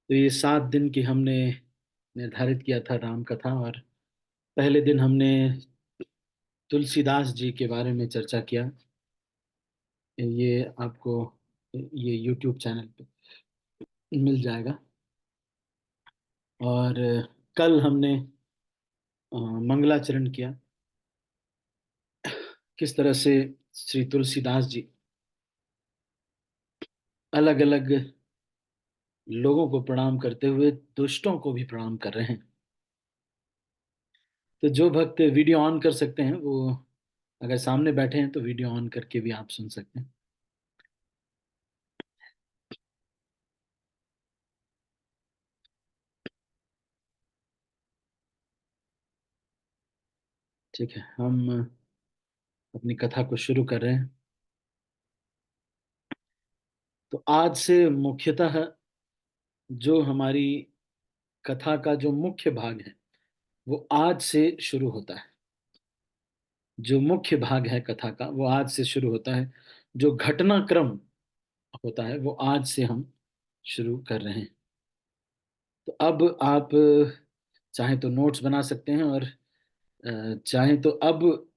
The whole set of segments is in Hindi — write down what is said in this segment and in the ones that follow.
तो ये 7 दिन की हमने निर्धारित किया था राम कथा। और पहले दिन हमने तुलसीदास जी के बारे में चर्चा किया। ये आपको ये YouTube चैनल पे मिल जाएगा। और कल हमने मंगलाचरण किया। किस तरह से श्री तुलसीदास जी अलग अलग लोगों को प्रणाम करते हुए दुष्टों को भी प्रणाम कर रहे हैं। तो जो भक्त वीडियो ऑन कर सकते हैं वो, अगर सामने बैठे हैं तो वीडियो ऑन करके भी आप सुन सकते हैं। ठीक है, हम अपनी कथा को शुरू कर रहे हैं। तो आज से मुख्यतः जो हमारी कथा का जो मुख्य भाग है वो आज से शुरू होता है। जो मुख्य भाग है कथा का वो आज से शुरू होता है। जो घटनाक्रम होता है वो आज से हम शुरू कर रहे हैं। तो अब आप चाहें तो नोट्स बना सकते हैं, और चाहें तो अब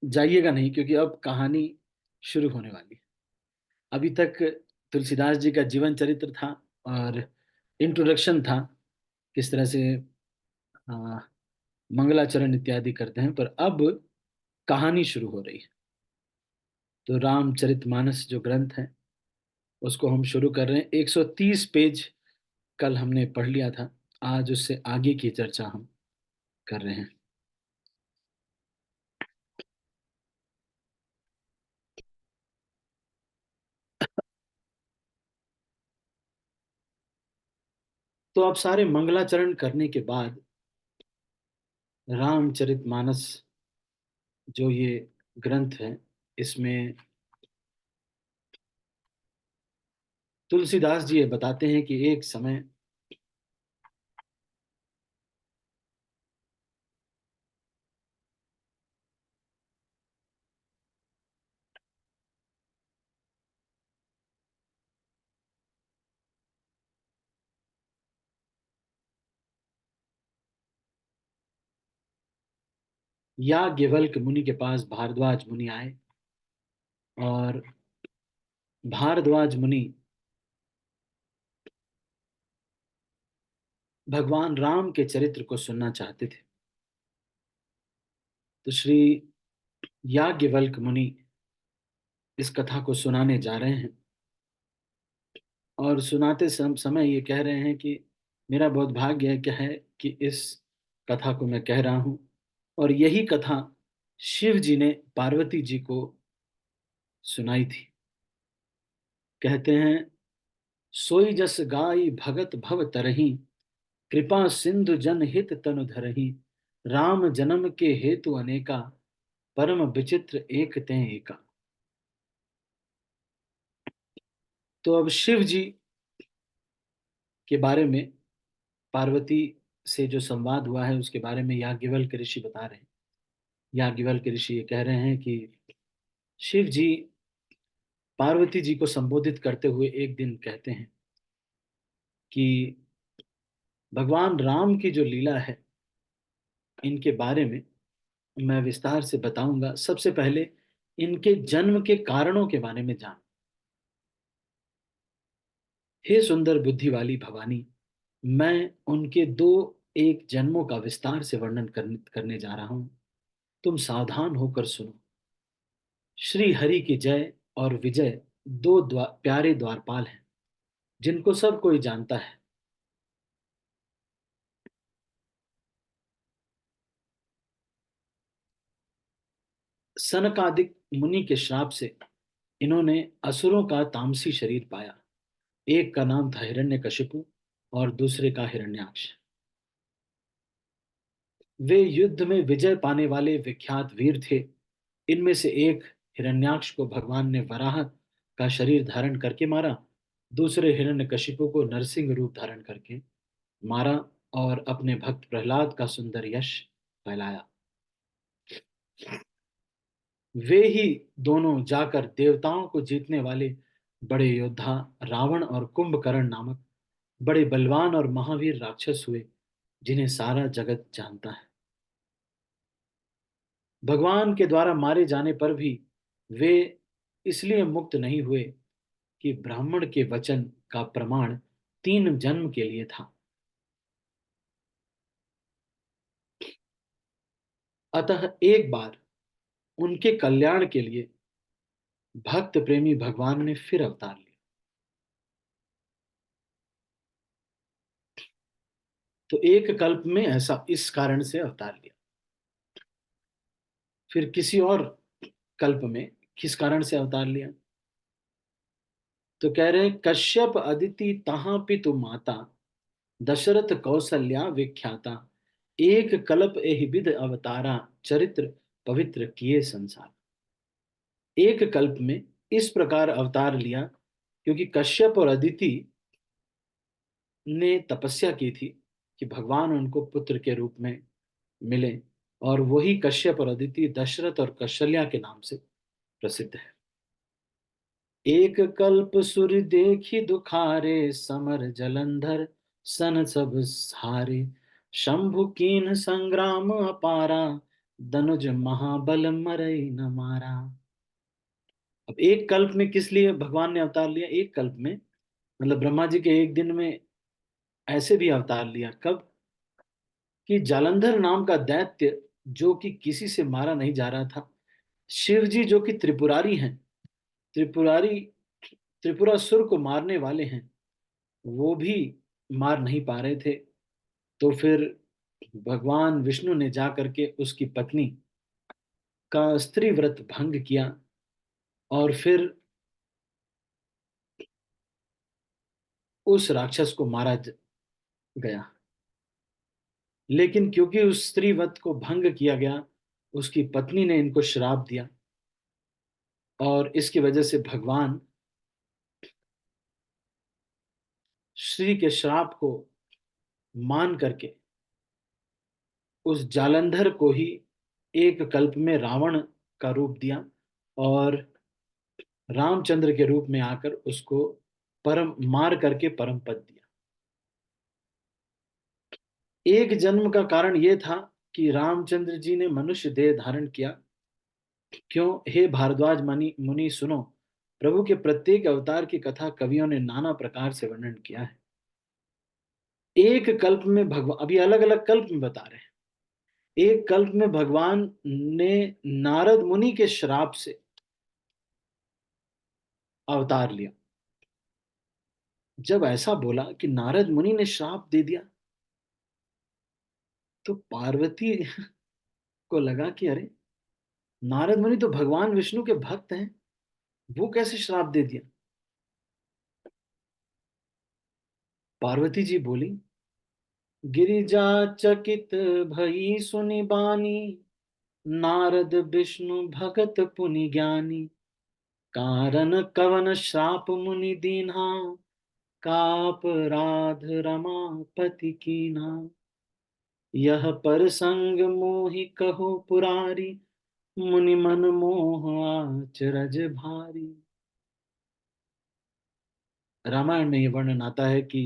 जाइएगा नहीं, क्योंकि अब कहानी शुरू होने वाली है। अभी तक तुलसीदास जी का जीवन चरित्र था और इंट्रोडक्शन था, किस तरह से अ, मंगलाचरण इत्यादि करते हैं, पर अब कहानी शुरू हो रही है। तो रामचरितमानस जो ग्रंथ है उसको हम शुरू कर रहे हैं। 130 पेज कल हमने पढ़ लिया था। आज उससे आगे की चर्चा हम कर रहे हैं। तो अब सारे मंगलाचरण करने के बाद रामचरितमानस जो ये ग्रंथ है, इसमें तुलसीदास जी ये बताते हैं कि एक समय याज्ञवल्क्य मुनि के पास भारद्वाज मुनि आए, और भारद्वाज मुनि भगवान राम के चरित्र को सुनना चाहते थे। तो श्री याज्ञवल्क्य मुनि इस कथा को सुनाने जा रहे हैं, और सुनाते समय ये कह रहे हैं कि मेरा बहुत भाग्य है क्या है कि इस कथा को मैं कह रहा हूं। और यही कथा शिव जी ने पार्वती जी को सुनाई थी। कहते हैं, सोई जस गाई भगत भव तरही, कृपा सिंधु जन हित तनु धरही, राम जन्म के हेतु अनेका, परम विचित्र एक ते एका। तो अब शिव जी के बारे में, पार्वती से जो संवाद हुआ है उसके बारे में याज्ञवल्क्य ऋषि बता रहे हैं। याज्ञवल्क्य ऋषि ये कह रहे हैं कि शिव जी पार्वती जी को संबोधित करते हुए एक दिन कहते हैं कि भगवान राम की जो लीला है इनके बारे में मैं विस्तार से बताऊंगा। सबसे पहले इनके जन्म के कारणों के बारे में जान। हे सुंदर बुद्धि वाली भवानी, मैं उनके दो एक जन्मों का विस्तार से वर्णन करने जा रहा हूं। तुम सावधान होकर सुनो। श्री हरि की जय और विजय दो प्यारे द्वारपाल हैं जिनको सब कोई जानता है। सनकादिक मुनि के श्राप से इन्होंने असुरों का तामसी शरीर पाया। एक का नाम था हिरण्यकशिपु और दूसरे का हिरण्याक्ष। वे युद्ध में विजय पाने वाले विख्यात वीर थे। इनमें से एक हिरण्याक्ष को भगवान ने वराह का शरीर धारण करके मारा। दूसरे हिरण्यकशिपु को नरसिंह रूप धारण करके मारा और अपने भक्त प्रहलाद का सुंदर यश फैलाया। वे ही दोनों जाकर देवताओं को जीतने वाले बड़े योद्धा रावण और कुंभकर्ण नामक बड़े बलवान और महावीर राक्षस हुए जिन्हें सारा जगत जानता है। भगवान के द्वारा मारे जाने पर भी वे इसलिए मुक्त नहीं हुए कि ब्राह्मण के वचन का प्रमाण 3 जन्म के लिए था। अतः एक बार उनके कल्याण के लिए भक्त प्रेमी भगवान ने फिर अवतार लिया। तो एक कल्प में ऐसा इस कारण से अवतार लिया, फिर किसी और कल्प में किस कारण से अवतार लिया। तो कह रहे हैं, कश्यप अदिति तहां पितु माता, दशरथ कौसल्या विख्याता, एक कल्प एहि विध अवतारा, चरित्र पवित्र किए संसार। एक कल्प में इस प्रकार अवतार लिया क्योंकि कश्यप और अदिति ने तपस्या की थी कि भगवान उनको पुत्र के रूप में मिले, और वही कश्यप और अदिति दशरथ और कौशल्या के नाम से प्रसिद्ध है। एक कल्प सूर्य देखी दुखारे, समर जलंधर सन सब हारे, शंभु कीन संग्राम अपारा, दनुज महाबल मरई न मारा। अब एक कल्प में किस लिए भगवान ने अवतार लिया? एक कल्प में मतलब ब्रह्मा जी के एक दिन में ऐसे भी अवतार लिया। कब? कि जालंधर नाम का दैत्य, जो कि किसी से मारा नहीं जा रहा था, शिव जी जो कि त्रिपुरारी हैं, त्रिपुरारी त्रिपुरासुर को मारने वाले हैं, वो भी मार नहीं पा रहे थे। तो फिर भगवान विष्णु ने जा करके उसकी पत्नी का स्त्री व्रत भंग किया, और फिर उस राक्षस को मारा गया। लेकिन क्योंकि उस स्त्री व्रत को भंग किया गया, उसकी पत्नी ने इनको श्राप दिया, और इसकी वजह से भगवान श्री के श्राप को मान करके उस जालंधर को ही एक कल्प में रावण का रूप दिया, और रामचंद्र के रूप में आकर उसको परम मार करके परम पद दिया। एक जन्म का कारण यह था कि रामचंद्र जी ने मनुष्य देह धारण किया। क्यों? हे भारद्वाज मुनि मुनि सुनो, प्रभु के प्रत्येक अवतार की कथा कवियों ने नाना प्रकार से वर्णन किया है। एक कल्प में भगवान, अभी अलग अलग कल्प में बता रहे हैं, एक कल्प में भगवान ने नारद मुनि के श्राप से अवतार लिया। जब ऐसा बोला कि नारद मुनि ने श्राप दे दिया, तो पार्वती को लगा कि अरे, नारद मुनि तो भगवान विष्णु के भक्त हैं, वो कैसे श्राप दे दिया? पार्वती जी बोली, गिरिजा चकित भई सुनि बानी, नारद विष्णु भगत पुनि ज्ञानी, कारण कवन श्राप मुनि दीन्हा, काप राध रमापति कीन्हा, यह परसंग मोहि कहो पुरारी, मुनि मन मोह आचरज भारी। रामायण में यह वर्णन आता है कि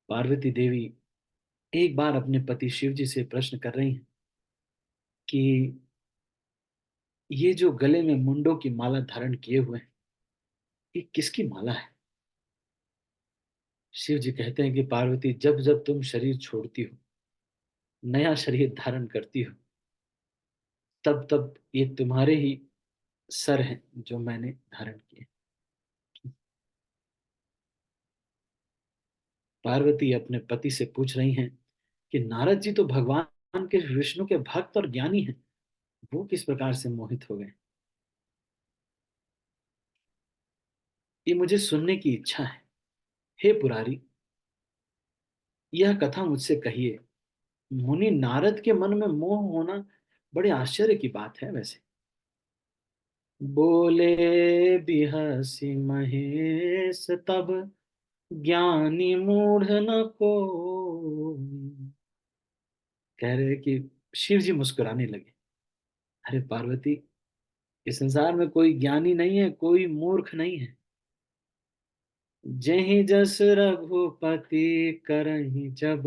पार्वती देवी एक बार अपने पति शिव जी से प्रश्न कर रही हैं कि ये जो गले में मुंडों की माला धारण किए हुए हैं, ये किसकी माला है? शिव जी कहते हैं कि पार्वती, जब जब तुम शरीर छोड़ती हो, नया शरीर धारण करती हो, तब तब ये तुम्हारे ही सर हैं जो मैंने धारण किए। पार्वती अपने पति से पूछ रही हैं कि नारद जी तो भगवान के विष्णु के भक्त और ज्ञानी हैं, वो किस प्रकार से मोहित हो गए? ये मुझे सुनने की इच्छा है। हे पुरारी, यह कथा मुझसे कहिए। मुनि नारद के मन में मोह होना बड़े आश्चर्य की बात है वैसे। बोले बिहसी महेश तब, ज्ञानी मूढ़ न को। कह रहे कि शिव जी मुस्कुराने लगे, अरे पार्वती, इस संसार में कोई ज्ञानी नहीं है, कोई मूर्ख नहीं है। जेहि जस रघुपति करहि जब,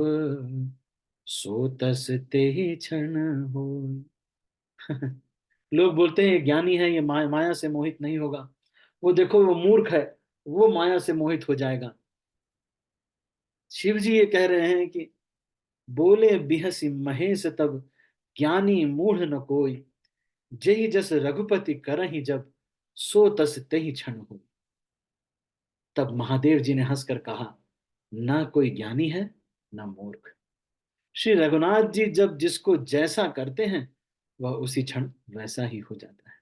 सो तस तेहि क्षण होय। लोग बोलते हैं ये ज्ञानी है, ये माया से मोहित नहीं होगा। वो देखो वो मूर्ख है, वो माया से मोहित हो जाएगा। शिव जी ये कह रहे हैं कि बोले बिहसी महेश तब, ज्ञानी मूढ़ न कोई। जेहि जस रघुपति करहि जब, सो तस तेहि क्षण हो। तब महादेव जी ने हंसकर कहा, ना कोई ज्ञानी है, ना मूर्ख। श्री रघुनाथ जी जब जिसको जैसा करते हैं, वह उसी क्षण वैसा ही हो जाता है।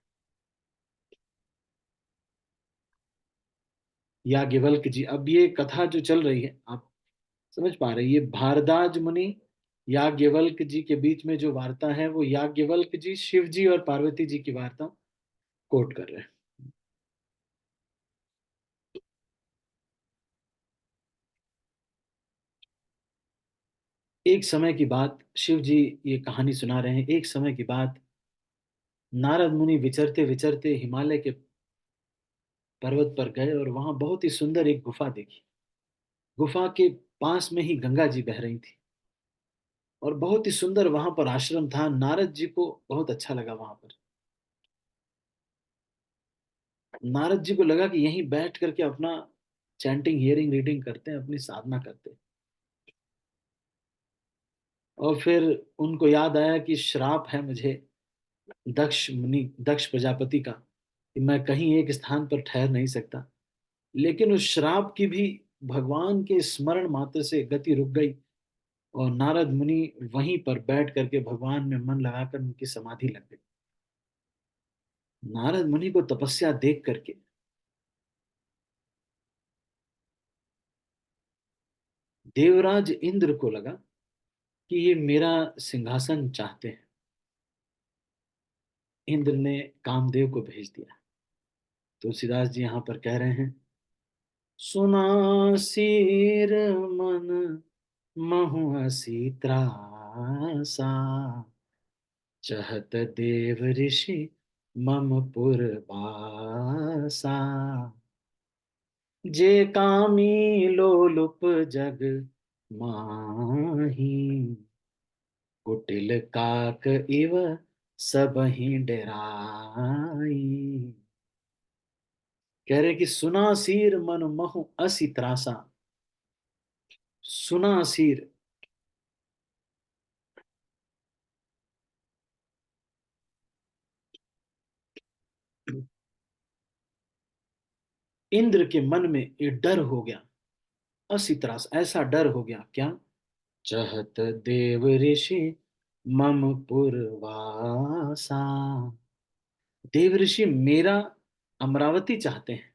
याज्ञवल्क जी, अब ये कथा जो चल रही है, आप समझ पा रहे हैं, ये भारद्वाज मुनि याज्ञवल्क जी के बीच में जो वार्ता है, वो याज्ञवल्क जी शिव जी और पार्वती जी की वार्ता कोट कर रहे हैं। एक समय की बात, शिव जी ये कहानी सुना रहे हैं। एक समय की बात, नारद मुनि विचरते विचरते हिमालय के पर्वत पर गए और वहां बहुत ही सुंदर एक गुफा देखी। गुफा के पास में ही गंगा जी बह रही थी और बहुत ही सुंदर वहां पर आश्रम था। नारद जी को बहुत अच्छा लगा वहां पर। नारद जी को लगा कि यहीं बैठ करके अपना चैंटिंग हियरिंग रीडिंग करते हैं, अपनी साधना करते हैं। और फिर उनको याद आया कि श्राप है मुझे दक्ष प्रजापति का, कि मैं कहीं एक स्थान पर ठहर नहीं सकता। लेकिन उस श्राप की भी भगवान के स्मरण मात्र से गति रुक गई और नारद मुनि वहीं पर बैठ करके भगवान में मन लगाकर उनकी समाधि लग गई। नारद मुनि को तपस्या देख करके देवराज इंद्र को लगा कि ये मेरा सिंहासन चाहते हैं। इंद्र ने कामदेव को भेज दिया। तुलसीदास जी यहाँ पर कह रहे हैं, सुना सिर मन महु असी त्रासा, चहत देव ऋषि मम पुर बासा। जे कामी लोलुप जग माही, कुटिल काक इव सबहि डेराई। कह रहे कि सुना सिर मन महु असी त्रासा। सुना सिर, इंद्र के मन में ये डर हो गया। असी त्रास, ऐसा डर हो गया क्या? चहत देव ऋषि मम पुरवासा। देव ऋषि मेरा अमरावती चाहते हैं।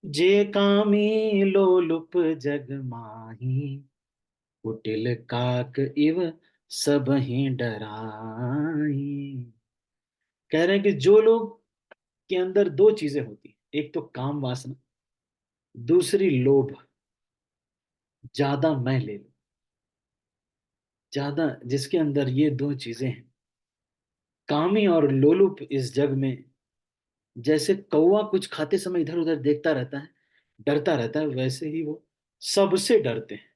जे कामी लोलुप जग माही, कुटिल काक इव सबहि डराई। कह रहे हैं कि जो लोग के अंदर दो चीजें होती, एक तो काम वासना, दूसरी लोभ, ज्यादा मैं ले लूं। ज्यादा जिसके अंदर ये दो चीजें हैं, कामी और लोलुप, इस जग में जैसे कौवा कुछ खाते समय इधर उधर देखता रहता है, डरता रहता है, वैसे ही वो सबसे डरते हैं।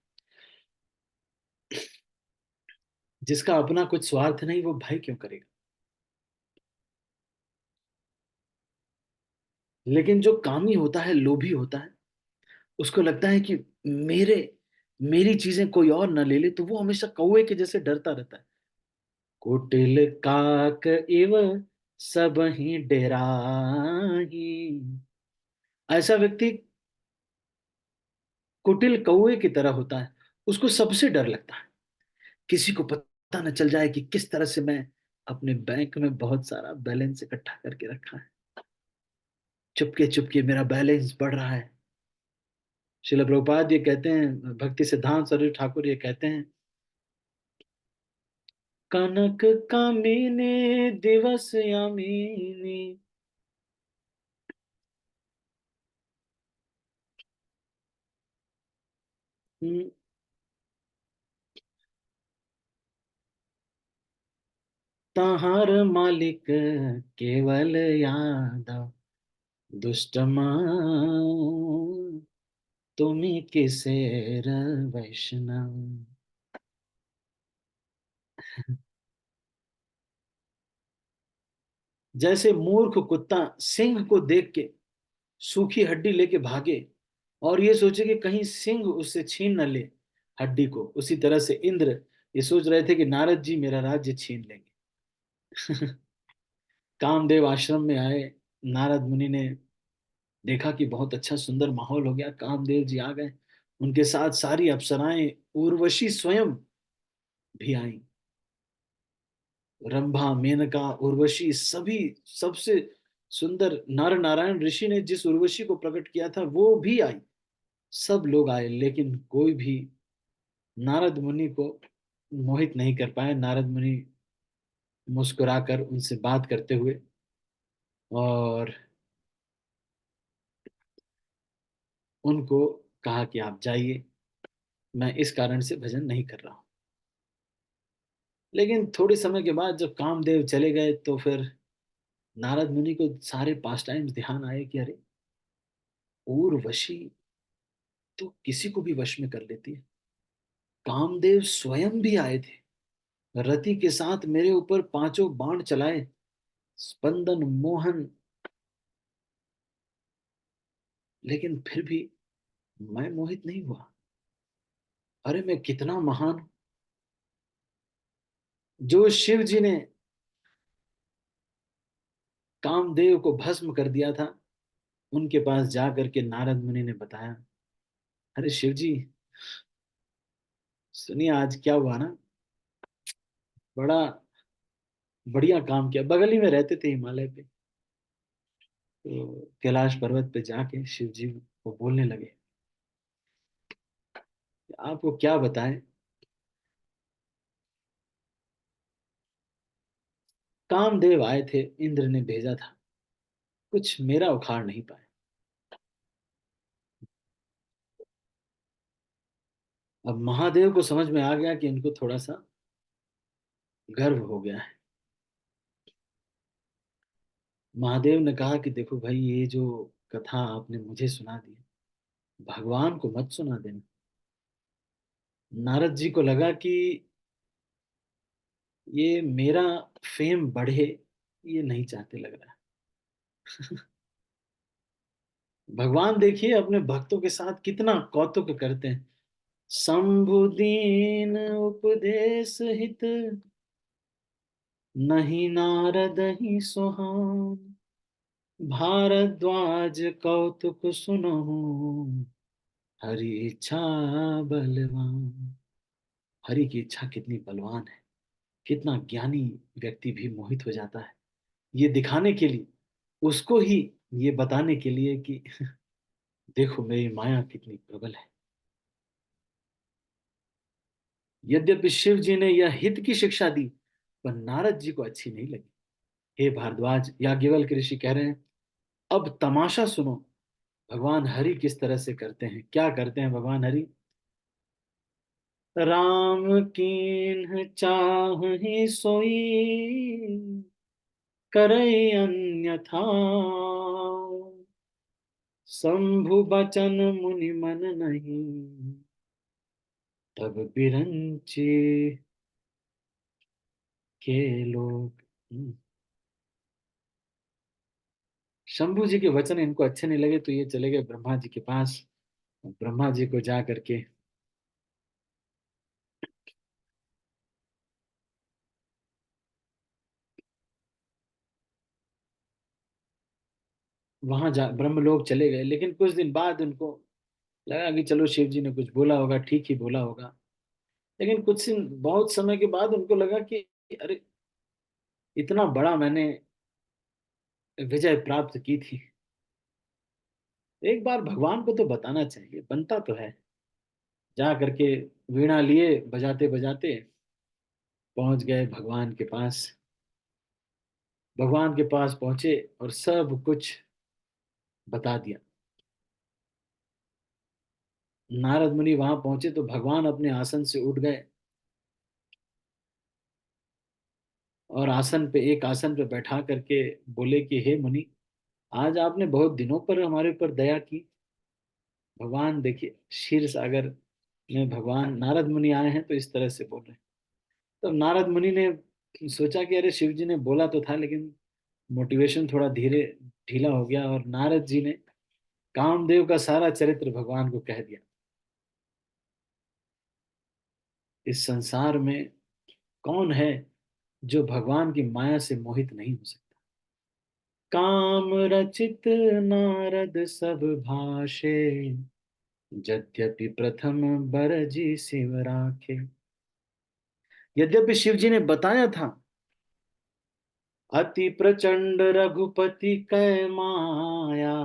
जिसका अपना कुछ स्वार्थ नहीं, वो भय क्यों करेगा? लेकिन जो कामी होता है, लोभी होता है, उसको लगता है कि मेरे मेरी चीजें कोई और न ले ले, तो वो हमेशा कौवे के जैसे डरता रहता है। कुटिल काक इव सब ही डेराही। ऐसा व्यक्ति कुटिल कौवे की तरह होता है। उसको सबसे डर लगता है, किसी को पता न चल जाए कि किस तरह से मैं अपने बैंक में बहुत सारा बैलेंस इकट्ठा करके रखा है। चुपके चुपके मेरा बैलेंस बढ़ रहा है। शिल प्रभुपाद ये कहते हैं, भक्ति सिद्धांत सरस्वती ठाकुर ये कहते हैं, कनक कामिनी दिवस यामिनी, तहार मालिक केवल यादव। दुष्टमा तुम्ही किसेर वैष्णव। जैसे मूर्ख कुत्ता सिंह को देख के सूखी हड्डी लेके भागे और ये सोचे कि कहीं सिंह उससे छीन न ले हड्डी को, उसी तरह से इंद्र ये सोच रहे थे कि नारद जी मेरा राज्य छीन लेंगे। कामदेव आश्रम में आए। नारद मुनि ने देखा कि बहुत अच्छा सुंदर माहौल हो गया, कामदेव जी आ गए। उनके साथ सारी अप्सराएं, उर्वशी स्वयं भी आई। रंभा, मेनका, उर्वशी, सभी, सबसे सुंदर नर नारायण ऋषि ने जिस उर्वशी को प्रकट किया था वो भी आई। सब लोग आए लेकिन कोई भी नारद मुनि को मोहित नहीं कर पाए। नारद मुनि मुस्कुराकर उनसे बात करते हुए और उनको कहा कि आप जाइए, मैं इस कारण से भजन नहीं कर रहा हूं। लेकिन थोड़े समय के बाद जब कामदेव चले गए तो फिर नारद मुनि को सारे पास टाइम्स ध्यान आए कि अरे, उर्वशी तो किसी को भी वश में कर लेती है। कामदेव स्वयं भी आए थे, रति के साथ मेरे ऊपर पांचों बाण चलाए, स्पंदन, मोहन, लेकिन फिर भी मैं मोहित नहीं हुआ। अरे मैं कितना महान हूं। जो शिव जी ने कामदेव को भस्म कर दिया था, उनके पास जा करके नारद मुनि ने बताया, अरे शिव जी, सुनिए आज क्या हुआ ना, बड़ा बढ़िया काम किया। बगल ही में रहते थे हिमालय पे, तो कैलाश पर्वत पे जाके शिव जी को बोलने लगे, आपको क्या बताएं, कामदेव आए थे, इंद्र ने भेजा था, कुछ मेरा उखाड़ नहीं पाए। अब महादेव को समझ में आ गया कि इनको थोड़ा सा गर्व हो गया है। महादेव ने कहा कि देखो भाई, ये जो कथा आपने मुझे सुना दी, भगवान को मत सुना देना। नारद जी को लगा कि ये मेरा फेम बढ़े, ये नहीं चाहते लग रहा है। भगवान देखिए अपने भक्तों के साथ कितना कौतुक करते हैं। शंभु दीन उपदेश हित, नहीं नारद ही सुहान। भारद्वाज कौतुक सुनहु, हरि इच्छा बलवान। हरि की इच्छा कितनी बलवान है, कितना ज्ञानी व्यक्ति भी मोहित हो जाता है। ये दिखाने के लिए, उसको ही ये बताने के लिए कि देखो मेरी माया कितनी प्रबल है। यद्यपि शिव जी ने यह हित की शिक्षा दी, पर नारद जी को अच्छी नहीं लगी। हे भारद्वाज, याज्ञवल्क्य ऋषि कह रहे हैं, अब तमाशा सुनो। भगवान हरि किस तरह से करते हैं, क्या करते हैं भगवान हरि। राम कीन्ह चाहि सोई, करई अन्यथा। शंभु बचन मुनि मन नहीं, तब बिरंची के लोग। शंभू जी के वचन इनको अच्छे नहीं लगे तो ये चले गए ब्रह्मा जी के पास। ब्रह्मा जी को जा करके वहां जा ब्रह्मलोक चले गए, लेकिन कुछ दिन बाद उनको लगा कि चलो शिव जी ने कुछ बोला होगा, ठीक ही बोला होगा। लेकिन बहुत समय के बाद उनको लगा कि अरे, इतना बड़ा मैंने विजय प्राप्त की थी, एक बार भगवान को तो बताना चाहिए, बनता तो है। जा करके वीणा लिए बजाते बजाते पहुंच गए भगवान के पास। भगवान के पास पहुंचे और सब कुछ बता दिया। नारद मुनि वहां पहुंचे तो भगवान अपने आसन से उठ गए और आसन पे, एक आसन पे बैठा करके बोले कि हे मुनि, आज आपने बहुत दिनों पर हमारे ऊपर दया की। भगवान देखिए, क्षीर सागर में भगवान नारद मुनि आए हैं तो इस तरह से बोल रहे हैं। तो नारद मुनि ने सोचा कि अरे शिव जी ने बोला तो था, लेकिन मोटिवेशन थोड़ा धीरे ढीला हो गया, और नारद जी ने कामदेव का सारा चरित्र भगवान को कह दिया। इस संसार में कौन है जो भगवान की माया से मोहित नहीं हो सकता। काम रचित नारद सब भाषे, यद्यपि प्रथम बरजी शिव राखे। यद्यपि शिव जी ने बताया था, अति प्रचंड रघुपति कै माया,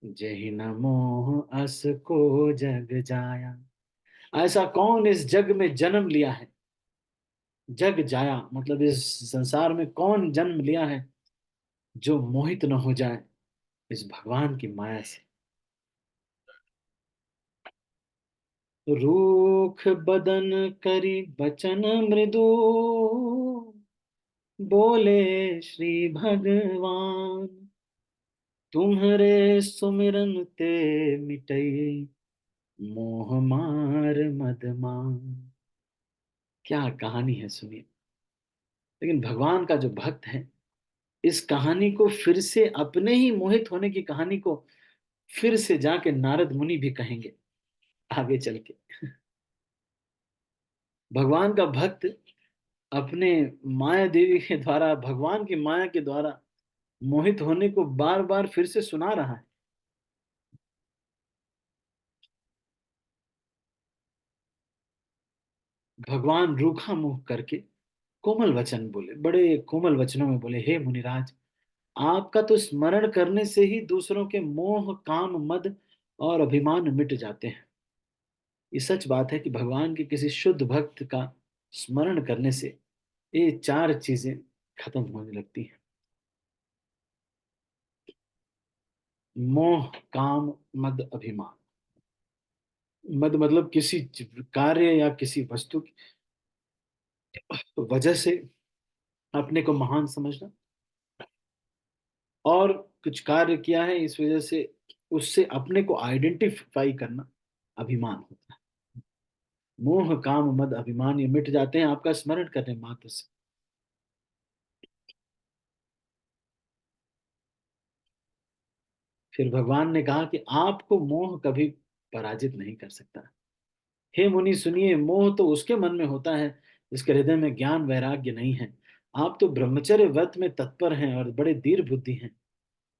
जहि न मोह अस को जग जाया। ऐसा कौन इस जग में जन्म लिया है, जग जाया मतलब इस संसार में कौन जन्म लिया है जो मोहित न हो जाए इस भगवान की माया से। रूख बदन करी बचन मृदु, बोले श्री भगवान, तुम्हरे सुमिरन ते मिटई, मोह मार मदमान। क्या कहानी है सुनिए। लेकिन भगवान का जो भक्त है, इस कहानी को फिर से, अपने ही मोहित होने की कहानी को फिर से जाके नारद मुनि भी कहेंगे आगे चल के। भगवान का भक्त अपने माया देवी के द्वारा, भगवान की माया के द्वारा मोहित होने को बार बार फिर से सुना रहा है। भगवान रूखा मुंह करके कोमल वचन बोले, बड़े कोमल वचनों में बोले, हे मुनिराज, आपका तो स्मरण करने से ही दूसरों के मोह काम मद और अभिमान मिट जाते हैं। ये सच बात है कि भगवान के किसी शुद्ध भक्त का स्मरण करने से ये चार चीजें खत्म होने लगती हैं। मोह काम मद अभिमान। मद मतलब किसी कार्य या किसी वस्तु की वजह से अपने को महान समझना, और कुछ कार्य किया है इस वजह से उससे अपने को आइडेंटिफाई करना अभिमान होता है। मोह काम मद अभिमान ये मिट जाते हैं आपका स्मरण करने मात्र से। फिर भगवान ने कहा कि आपको मोह कभी पराजित नहीं कर सकता। हे मुनि सुनिए, मोह तो उसके मन में होता है जिसके हृदय में ज्ञान वैराग्य नहीं है। आप तो ब्रह्मचर्य व्रत में तत्पर हैं और बड़े दीर्घ बुद्धि हैं,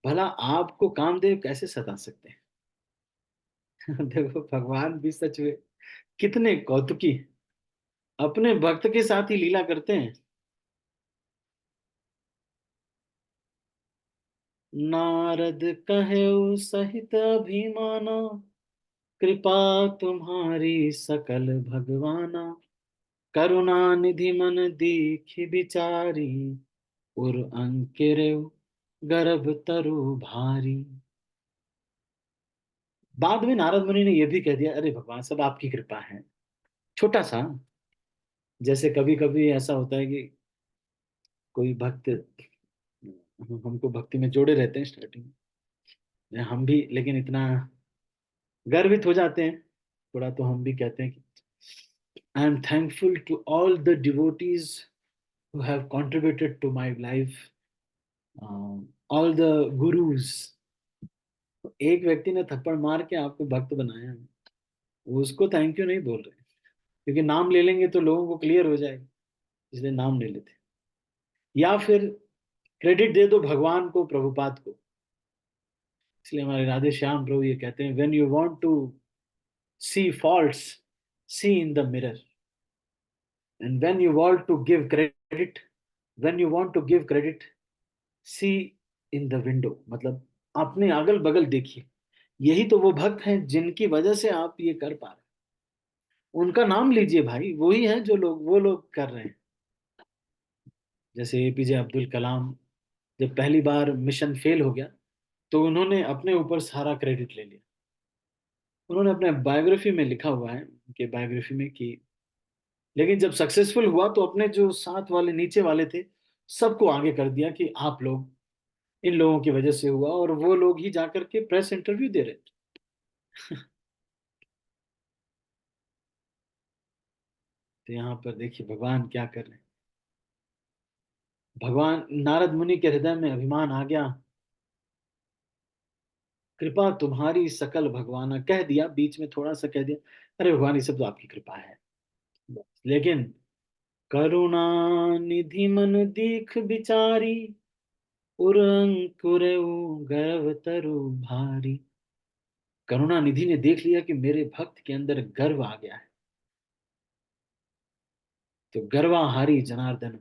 भला आपको कामदेव कैसे सता सकते हैं। देखो भगवान भी सच में कितने कौतुकी हैं। अपने भक्त के साथ ही लीला करते हैं। नारद कहे सहित अभिमाना, कृपा तुम्हारी सकल भगवाना, करुणा निधि मन दीखि बिचारी, उर अंकिरेव गर्भ तरु भारी। बाद में नारद मुनि ने यह भी कह दिया, अरे भगवान सब आपकी कृपा है। छोटा सा, जैसे कभी कभी ऐसा होता है कि कोई भक्त हमको भक्ति में जोड़े रहते हैं स्टार्टिंग में, हम भी लेकिन इतना गर्वित हो जाते हैं थोड़ा, तो हम भी कहते हैं कि I am thankful to all the devotees who have contributed to my life, all the gurus. एक व्यक्ति ने थप्पड़ मार के आपको भक्त बनाया है, वो उसको थैंक यू नहीं बोल रहे, क्योंकि नाम ले लेंगे तो लोगों को क्लियर हो जाएगा, इसलिए नाम ले लेते। या फिर क्रेडिट दे दो भगवान को, प्रभुपाद को। इसलिए हमारे राधे श्याम प्रभु ये कहते हैं, when you want to see faults, see in the mirror, and when you want to give credit, when you want to give credit, see in the window. मतलब अपने अगल बगल देखिए, यही तो वो भक्त हैं जिनकी वजह से आप ये कर पा रहे हैं। उनका नाम लीजिए भाई, वही है जो लोग, वो लोग कर रहे हैं। जैसे एपीजे अब्दुल कलाम, जब पहली बार मिशन फेल हो गया तो उन्होंने अपने ऊपर सारा क्रेडिट ले लिया। उन्होंने अपने बायोग्राफी में लिखा हुआ है, उनके बायोग्राफी में कि, लेकिन जब सक्सेसफुल हुआ तो अपने जो साथ वाले नीचे वाले थे सबको आगे कर दिया कि आप लोग इन लोगों की वजह से हुआ, और वो लोग ही जाकर के प्रेस इंटरव्यू दे रहे थे। तो यहाँ पर देखिए भगवान क्या कर रहे हैं। भगवान नारद मुनि के हृदय में अभिमान आ गया। कृपा तुम्हारी सकल भगवाना कह दिया, बीच में थोड़ा सा कह दिया, अरे भगवान ये सब तो आपकी कृपा है। बस। लेकिन करुणा निधि मन दीख बिचारी, उर अंकुर गर्व तरु भारी। करुणा निधि ने देख लिया कि मेरे भक्त के अंदर गर्व आ गया है। तो गर्वाहारी जनार्दन,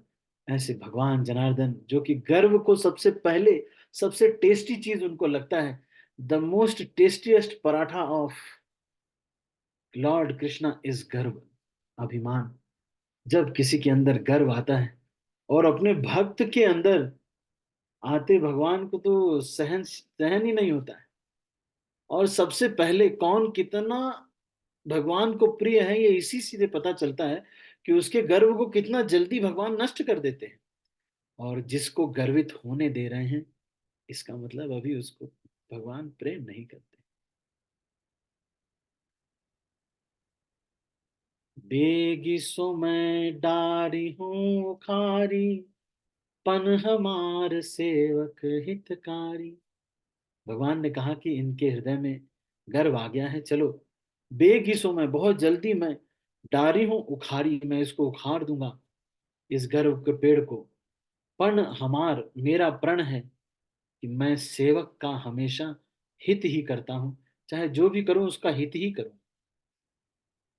ऐसे भगवान जनार्दन जो कि गर्व को सबसे पहले, सबसे टेस्टी चीज उनको लगता है, the most tastiest paratha of Lord Krishna is गर्व, अभिमान। जब किसी के अंदर गर्व आता है, और अपने भक्त के अंदर आते भगवान को तो सहन सहन ही नहीं होता है। और सबसे पहले कौन कितना भगवान को प्रिय है, ये इसी से पता चलता है कि उसके गर्व को कितना जल्दी भगवान नष्ट कर देते हैं। और जिसको गर्वित होने दे रहे हैं, इसका मतलब अभी उसको भगवान प्रेम नहीं करते। बेगी सो मैं डारी हूँ खारी, पन हमार सेवक हितकारी। भगवान ने कहा कि इनके हृदय में गर्व आ गया है, चलो बेगी सो मैं, बहुत जल्दी मैं डारी हूं उखाड़ी, मैं इसको उखाड़ दूंगा, इस गर्व के पेड़ को। पण हमार, मेरा प्रण है कि मैं सेवक का हमेशा हित ही करता हूं, चाहे जो भी करूं उसका हित ही करूं।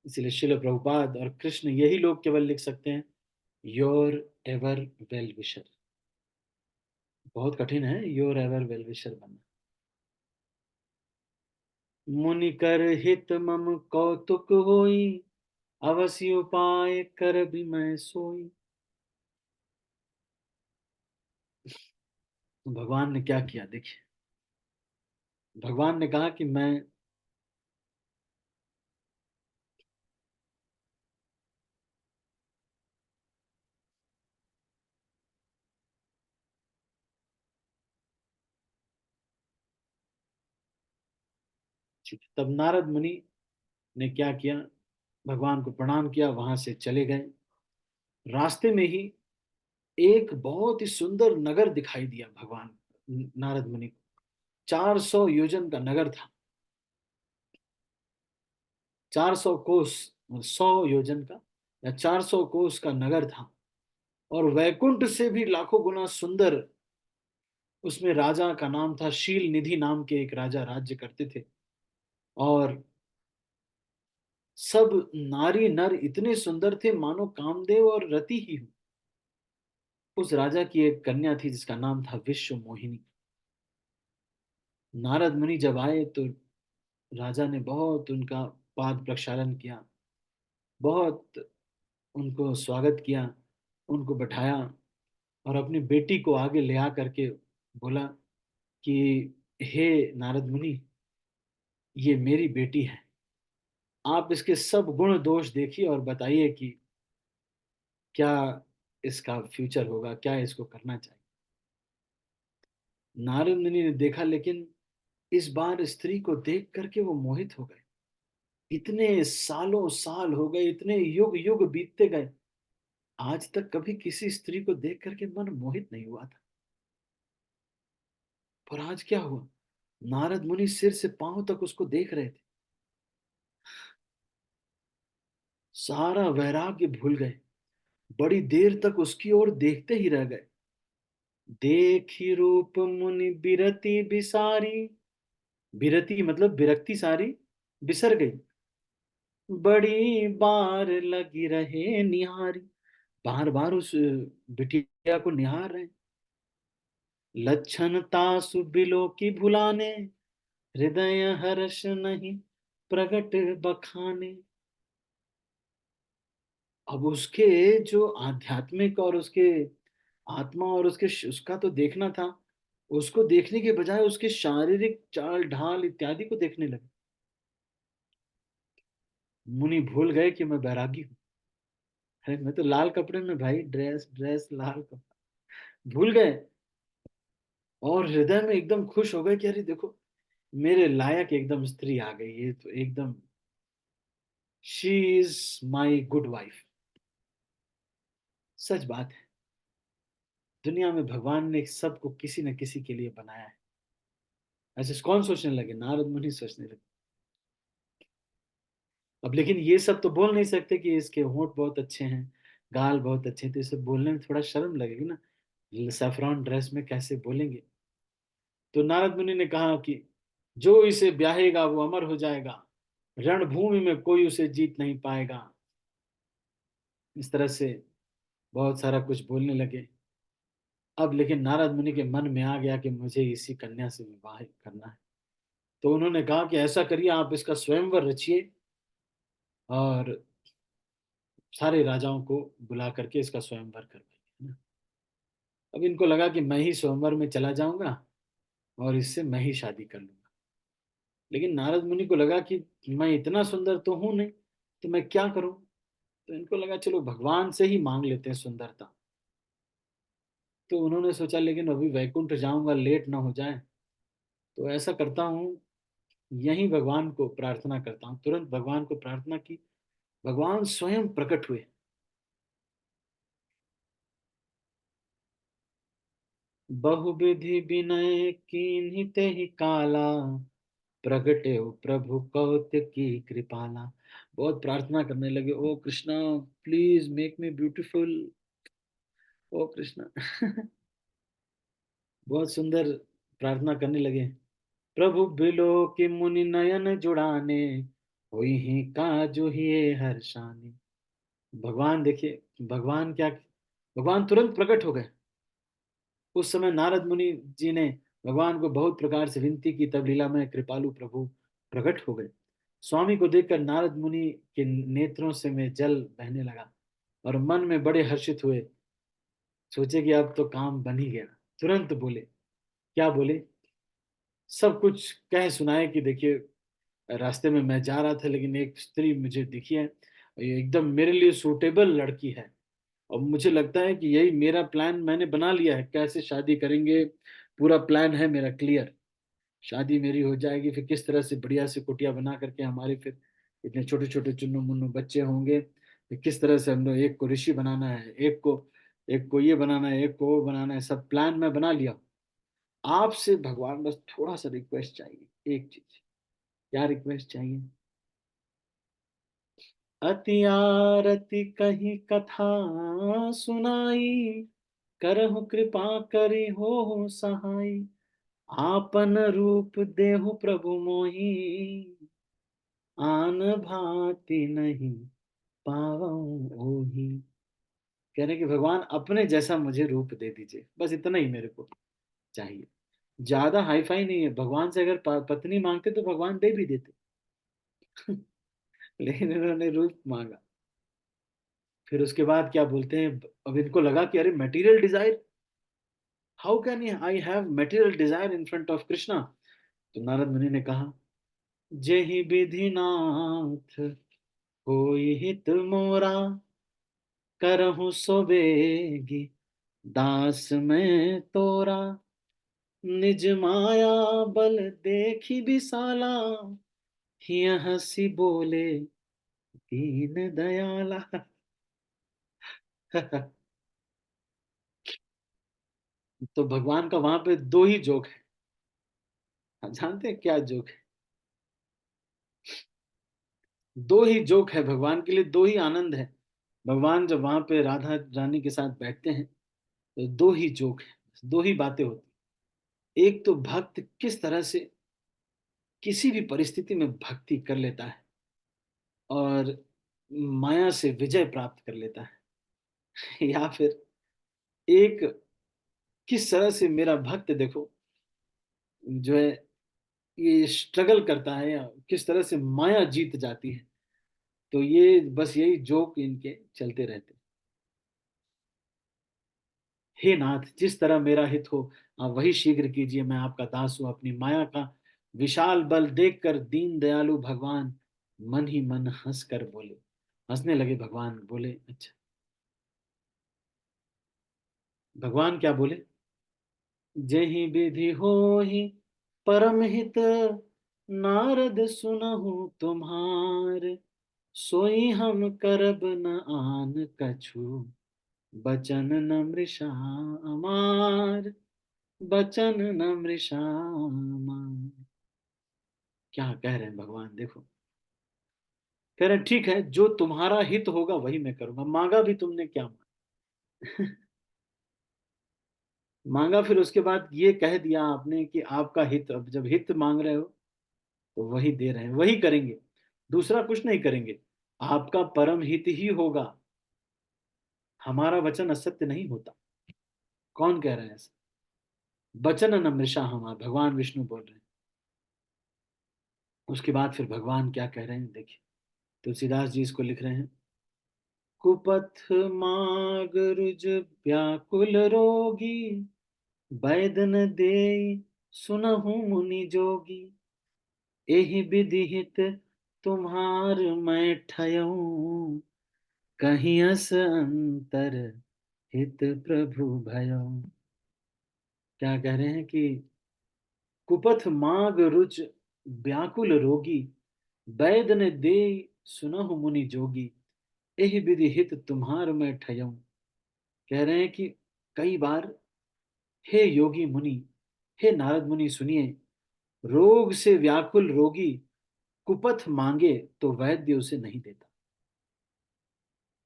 इसलिए शिल प्रभुपाद और कृष्ण यही लोग केवल लिख सकते हैं, योर एवर वेल विशर। बहुत कठिन है योर एवर वेल विशर बनना। मुनि कर हित मम कौतुक होई, अवश्य उपाय कर भी मैं सोई। तो भगवान ने क्या किया देखिए। भगवान ने कहा कि मैं, तब नारद मुनि ने क्या किया, भगवान को प्रणाम किया, वहां से चले गए। रास्ते में ही एक बहुत ही सुंदर नगर दिखाई दिया भगवान नारद मुनि को। 400 योजन का नगर था। 400 कोस, 100 योजन का या 400 कोस का नगर था। और वैकुंठ से भी लाखों गुना सुंदर। उसमें राजा का नाम था शील निधि, नाम के एक राजा राज्य करते थे। और सब नारी नर इतने सुंदर थे मानो कामदेव और रति ही हो। उस राजा की एक कन्या थी जिसका नाम था विश्व मोहिनी। नारद मुनि जब आए तो राजा ने बहुत उनका पाद प्रक्षालन किया, बहुत उनको स्वागत किया, उनको बैठाया, और अपनी बेटी को आगे ले आ करके बोला कि हे नारद मुनि, ये मेरी बेटी है, आप इसके सब गुण दोष देखिए और बताइए कि क्या इसका फ्यूचर होगा, क्या इसको करना चाहिए। नारद मुनि ने देखा, लेकिन इस बार स्त्री को देख करके वो मोहित हो गए। इतने सालों साल हो गए, इतने युग युग बीतते गए, आज तक कभी किसी स्त्री को देख करके मन मोहित नहीं हुआ था। पर आज क्या हुआ, नारद मुनि सिर से पांव तक उसको देख रहे थे, सारा वैराग्य भूल गए, बड़ी देर तक उसकी ओर देखते ही रह गए। देखी रूप मुनि बिरति बिसारी, बिरति मतलब विरक्ति सारी, बिसर गई। बड़ी बार लगी रहे निहारी, बार बार उस बिटिया को निहार रहे। लक्षण तासु बिलो की भुलाने, हृदय हर्ष नहीं प्रगट बखाने। अब उसके जो आध्यात्मिक और उसके आत्मा और उसके उसका तो देखना था, उसको देखने के बजाय उसके शारीरिक चाल ढाल इत्यादि को देखने लगे। मुनि भूल गए कि मैं बैरागी हूँ। अरे मैं तो लाल कपड़े में भाई, ड्रेस ड्रेस लाल कपड़ा, भूल गए। और हृदय में एकदम खुश हो गए कि अरे देखो, मेरे लायक एकदम स्त्री आ गई, ये तो एकदम, she is my good wife. सच बात है, दुनिया में भगवान ने सबको किसी न किसी के लिए बनाया है। ऐसे कौन सोचने लगे? नारद मुनि सोचने लगे। अब लेकिन ये सब तो बोल नहीं सकते कि इसके होंठ बहुत अच्छे हैं, गाल बहुत अच्छे हैं, तो इसे बोलने में थोड़ा शर्म लगेगी ना, सैफरॉन ड्रेस में कैसे बोलेंगे? तो नारद मुनि ने कहा कि जो इसे ब्याहेगा वो अमर हो जाएगा, रणभूमि में कोई उसे जीत नहीं पाएगा। इस तरह से बहुत सारा कुछ बोलने लगे। अब लेकिन नारद मुनि के मन में आ गया कि मुझे इसी कन्या से विवाह करना है। तो उन्होंने कहा कि ऐसा करिए, आप इसका स्वयंवर रचिए और सारे राजाओं को बुला करके इसका स्वयंवर करवाइए, है ना। अब इनको लगा कि मैं ही स्वयंवर में चला जाऊंगा और इससे मैं ही शादी कर लूंगा। लेकिन नारद मुनि को लगा कि मैं इतना सुंदर तो हूं नहीं, तो मैं क्या करूं? तो इनको लगा चलो भगवान से ही मांग लेते हैं सुंदरता। तो उन्होंने सोचा लेकिन अभी वैकुंठ जाऊंगा, लेट ना हो जाए, तो ऐसा करता हूँ, यही भगवान को प्रार्थना करता हूँ। तुरंत भगवान को प्रार्थना की, भगवान स्वयं प्रकट हुए। बहुविधि विनय कीन्ही ते ही काला, प्रगटे हो प्रभु कौतिकी कृपाला। बहुत प्रार्थना करने लगे, O Krishna, please make me beautiful, O Krishna. बहुत सुंदर प्रार्थना करने लगे। प्रभु बिलो के मुनि नयन जुड़ाने, हुई ही काजू ही हर्षानी। भगवान देखिए, भगवान क्या, भगवान तुरंत प्रकट हो गए। उस समय नारद मुनि जी ने भगवान को बहुत प्रकार से विनती की, तब लीला में कृपालु प्रभु प्रकट हो गए। स्वामी को देखकर नारद मुनि के नेत्रों से में जल बहने लगा और मन में बड़े हर्षित हुए। सोचे कि अब तो काम बन ही गया। तुरंत बोले, क्या बोले? सब कुछ कह सुनाए कि देखिए, रास्ते में मैं जा रहा था लेकिन एक स्त्री मुझे दिखी है, ये एकदम मेरे लिए सूटेबल लड़की है, और मुझे लगता है कि यही मेरा प्लान मैंने बना लिया है, कैसे शादी करेंगे, पूरा प्लान है मेरा क्लियर। शादी मेरी हो जाएगी, फिर किस तरह से बढ़िया से कुटिया बना करके हमारे फिर इतने छोटे छोटे चुन्नू मुन्नू बच्चे होंगे, फिर किस तरह से हम लोग, एक को ऋषि बनाना है, एक को ये बनाना है, एक को वो बनाना है, सब प्लान मैं बना लिया। आपसे भगवान बस थोड़ा सा रिक्वेस्ट चाहिए, एक चीज। क्या रिक्वेस्ट चाहिए? अति आरती कही कथा सुनाई, करहु कृपा करी हो सहाय, आपन रूप देहु प्रभु मोहि, आन भांति नहीं पावऊं ओही। कह रहे कि भगवान अपने जैसा मुझे रूप दे दीजिए, बस इतना ही मेरे को चाहिए। ज्यादा हाई फाई नहीं है, भगवान से अगर पत्नी मांगते तो भगवान दे भी देते। लेकिन इन्होंने रूप मांगा। फिर उसके बाद क्या बोलते हैं, अब इनको लगा कि अरे material desire, how can I have material desire in front of Krishna? तो नारद मुनि ने कहा, जेहि विधि नाथ होई हित मोरा, करहु सो बेगी दास में तोरा, निज माया बल देखी विशाला, हिय हंसी बोले दीन दयाला। तो भगवान का वहां पे दो ही जोक है। आप जानते हैं क्या जोक है? दो ही जोक है भगवान के लिए, दो ही आनंद है। भगवान जब वहां पे राधा रानी के साथ बैठते हैं तो दो ही जोक है, दो ही बातें होती। एक तो भक्त किस तरह से किसी भी परिस्थिति में भक्ति कर लेता है और माया से विजय प्राप्त कर लेता है। या फिर एक, किस तरह से मेरा भक्त देखो जो है ये स्ट्रगल करता है, या किस तरह से माया जीत जाती है। तो ये बस यही जोक इनके चलते रहते। हे नाथ, जिस तरह मेरा हित हो आप वही शीघ्र कीजिए, मैं आपका दास हूं। अपनी माया का विशाल बल देखकर दीन दयालु भगवान मन ही मन हंस कर बोले, हंसने लगे। भगवान बोले, अच्छा, भगवान क्या बोले? जेहि विधि होहि परम हित, नारद सुनहु तुम्हार, सोई हम करब न आन कछु, बचन न मृषा अमार, बचन न मृषा अमार। क्या कह रहे हैं भगवान देखो। कह रहे हैं ठीक है, जो तुम्हारा हित होगा वही मैं करूंगा। मांगा भी तुमने क्या मांगा? मांगा फिर उसके बाद ये कह दिया आपने कि आपका हित, अब जब हित मांग रहे हो तो वही दे रहे हैं, वही करेंगे, दूसरा कुछ नहीं करेंगे। आपका परम हित ही होगा, हमारा वचन असत्य नहीं होता। कौन कह रहे हैं ऐसा? वचन न मृषा हमार, भगवान विष्णु बोल रहे हैं। उसके बाद फिर भगवान क्या कह रहे हैं देखिए। तुलसीदास जी इसको लिख रहे हैं। कुपथ माग रुज व्याकुल रोगी, वैद न देई सुनहु मुनि जोगी, एहि विधि हित तुम्हार मैं ठयऊं, कहीं अस अंतर हित प्रभु भयो। क्या कह रहे हैं कि कुपथ माग रुच व्याकुल रोगी, वैद ने दे सुनहु मुनि जोगी, एहि विधि हित तुम्हार मैं ठयऊं। कह रहे हैं कि कई बार, हे योगी मुनि, हे नारद मुनि सुनिए, रोग से व्याकुल रोगी कुपथ मांगे तो वैद्य उसे नहीं देता।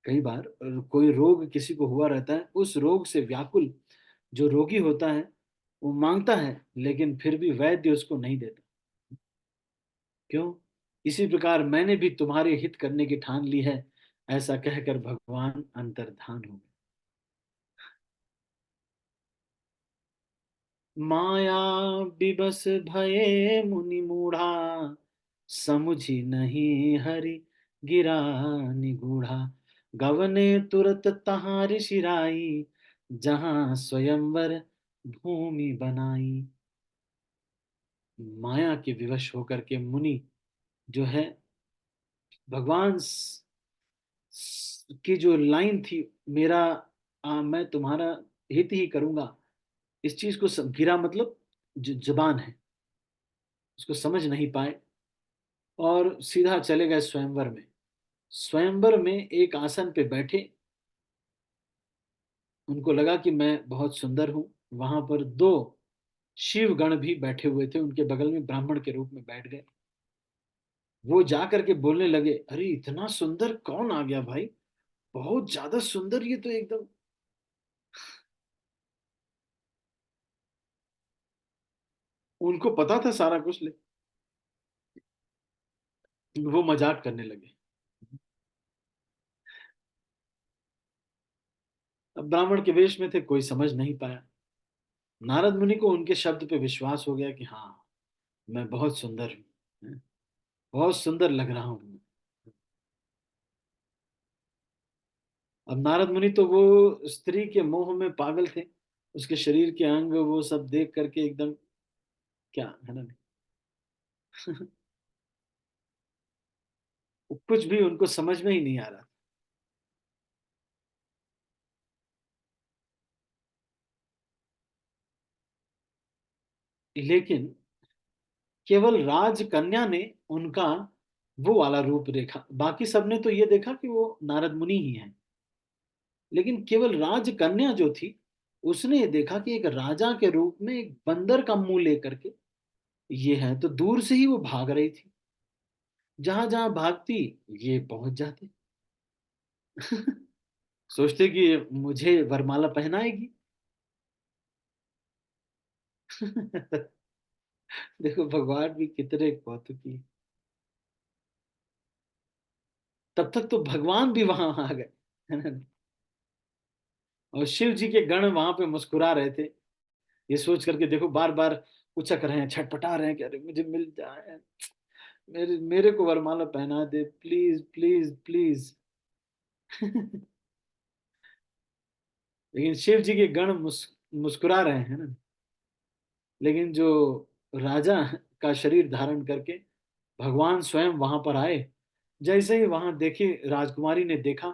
कई बार कोई रोग किसी को हुआ रहता है, उस रोग से व्याकुल जो रोगी होता है वो मांगता है, लेकिन फिर भी वैद्य उसको नहीं देता। क्यों? इसी प्रकार मैंने भी तुम्हारे हित करने की ठान ली है, ऐसा कहकर भगवान अंतर्धान हो गए। माया विबस भये मुनि मूढ़ा, समुझी नहीं हरि गिरा निगूढ़ा, गवने तुरत तहाँ ऋषि राई, जहां स्वयंवर भूमि बनाई। माया के विवश होकर के मुनि जो है, भगवान की जो लाइन थी, मेरा मैं तुम्हारा हित ही करूंगा, इस चीज को गिरा मतलब जो जबान है उसको समझ नहीं पाए, और सीधा चले गए स्वयंवर में। स्वयंवर में एक आसन पे बैठे, उनको लगा कि मैं बहुत सुंदर हूं। वहां पर दो शिव गण भी बैठे हुए थे, उनके बगल में ब्राह्मण के रूप में बैठ गए। वो जा करके बोलने लगे, अरे इतना सुंदर कौन आ गया भाई, बहुत ज्यादा सुंदर, ये तो एकदम। उनको पता था सारा कुछ, लेकिन वो मजाक करने लगे। अब ब्राह्मण के वेश में थे, कोई समझ नहीं पाया। नारद मुनि को उनके शब्द पे विश्वास हो गया कि हाँ, मैं बहुत सुंदर हूँ, बहुत सुंदर लग रहा हूँ। अब नारद मुनि तो वो स्त्री के मोह में पागल थे, उसके शरीर के अंग वो सब देख करके एकदम, क्या है ना। कुछ भी उनको समझ में ही नहीं आ रहा। लेकिन केवल राजकन्या ने उनका वो वाला रूप देखा, बाकी सबने तो ये देखा कि वो नारद मुनि ही हैं। लेकिन केवल राजकन्या जो थी, उसने ये देखा कि एक राजा के रूप में एक बंदर का मुंह लेकर के ये है, तो दूर से ही वो भाग रही थी। जहां जहां भागती ये पहुंच जाते। सोचते कि ये मुझे वरमाला पहनाएगी। देखो भगवान भी कितने कौतुकी। तब तक तो भगवान भी वहां आ गए, है ना। और शिव जी के गण वहां पे मुस्कुरा रहे थे, ये सोच करके देखो, बार बार उचक रहे हैं, छटपटा रहे हैं कि अरे मुझे मिल जाए, मेरे मेरे को वरमाला पहना दे, प्लीज प्लीज प्लीज। लेकिन शिव जी के गण मुस्कुरा रहे हैं ना। लेकिन जो राजा का शरीर धारण करके भगवान स्वयं वहां पर आए, जैसे ही वहां देखी राजकुमारी ने देखा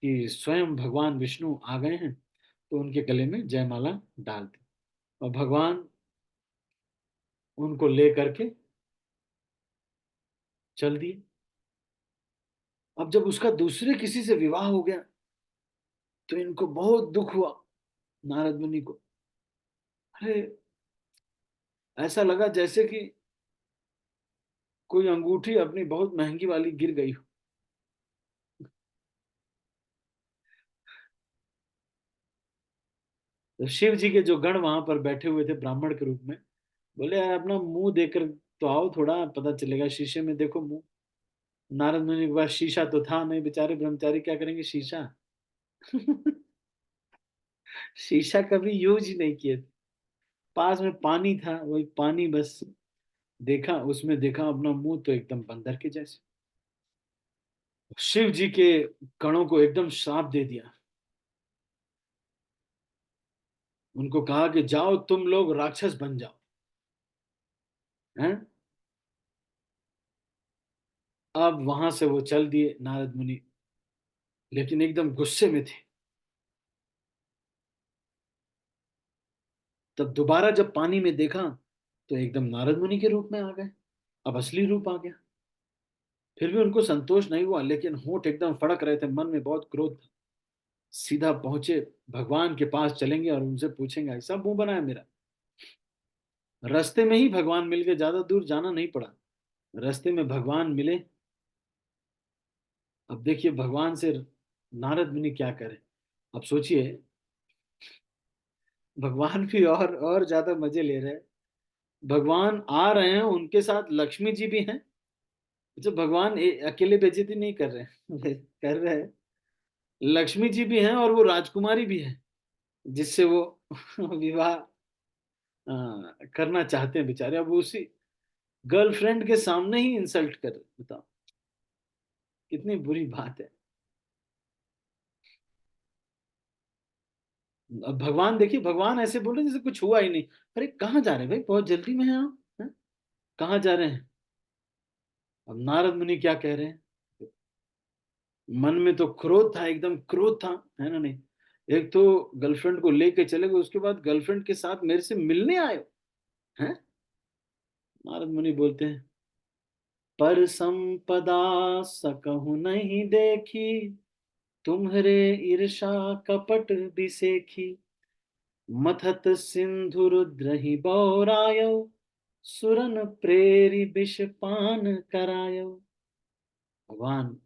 कि स्वयं भगवान विष्णु आ गए हैं, तो उनके गले में जयमाला डाल दी। और भगवान उनको ले करके चल दिए। अब जब उसका दूसरे किसी से विवाह हो गया तो इनको बहुत दुख हुआ, नारद मुनि को। अरे, ऐसा लगा जैसे कि कोई अंगूठी अपनी बहुत महंगी वाली गिर गई हो। तो शिव जी के जो गण वहां पर बैठे हुए थे ब्राह्मण के रूप में, बोले यार अपना मुंह देकर तो आओ, थोड़ा पता चलेगा, शीशे में देखो मुंह। नारद मुनि के पास शीशा तो था नहीं, बेचारे ब्रह्मचारी क्या करेंगे शीशा। शीशा कभी यूज ही नहीं किए थे। पास में पानी था, वही पानी बस देखा, उसमें देखा अपना मुंह तो एकदम बंदर के जैसे। शिव जी के गणों को एकदम श्राप दे दिया। उनको कहा कि जाओ तुम लोग राक्षस बन जाओ। हैं? अब वहां से वो चल दिए नारद मुनि, लेकिन एकदम गुस्से में थे। तब दोबारा जब पानी में देखा तो एकदम नारद मुनि के रूप में आ गए। अब असली रूप आ गया। फिर भी उनको संतोष नहीं हुआ, लेकिन होंठ एकदम फड़क रहे थे, मन में बहुत क्रोध था। सीधा पहुंचे, भगवान के पास चलेंगे और उनसे पूछेंगे ऐसा मुंह बनाया मेरा। रास्ते में ही भगवान मिल गए, ज्यादा दूर जाना नहीं पड़ा। रास्ते में भगवान मिले। अब देखिए भगवान से नारद मुनि क्या करे। अब सोचिए, भगवान भी और ज्यादा मजे ले रहे हैं। भगवान आ रहे हैं, उनके साथ लक्ष्मी जी भी हैं। अच्छा, भगवान अकेले बेइज्जती नहीं कर रहे हैं। कर रहे हैं। लक्ष्मी जी भी हैं और वो राजकुमारी भी है जिससे वो विवाह करना चाहते हैं बेचारे। अब उसी गर्लफ्रेंड के सामने ही इंसल्ट कर, बताओ कितनी बुरी बात है। अब भगवान देखिए, भगवान ऐसे बोल रहे जैसे कुछ हुआ ही नहीं। अरे कहाँ जा रहे हैं भाई, बहुत जल्दी में है आप, हैं? कहाँ जा रहे हैं। अब नारद मुनि क्या कह रहे हैं, मन में तो क्रोध था, एकदम क्रोध था, है ना नहीं। एक तो गर्लफ्रेंड को लेके चले गए, उसके बाद गर्लफ्रेंड के साथ मेरे से मिलने आए हो, हैं। नारद मुनि बोलते हैं, पर संपदा सकहु नहीं देखी, तुम्हरे ईर्षा कपट बिसेखी, मथत सिंधु रुद्र ही बौरायो, सुरन प्रेरी विष पान करायो। भगवान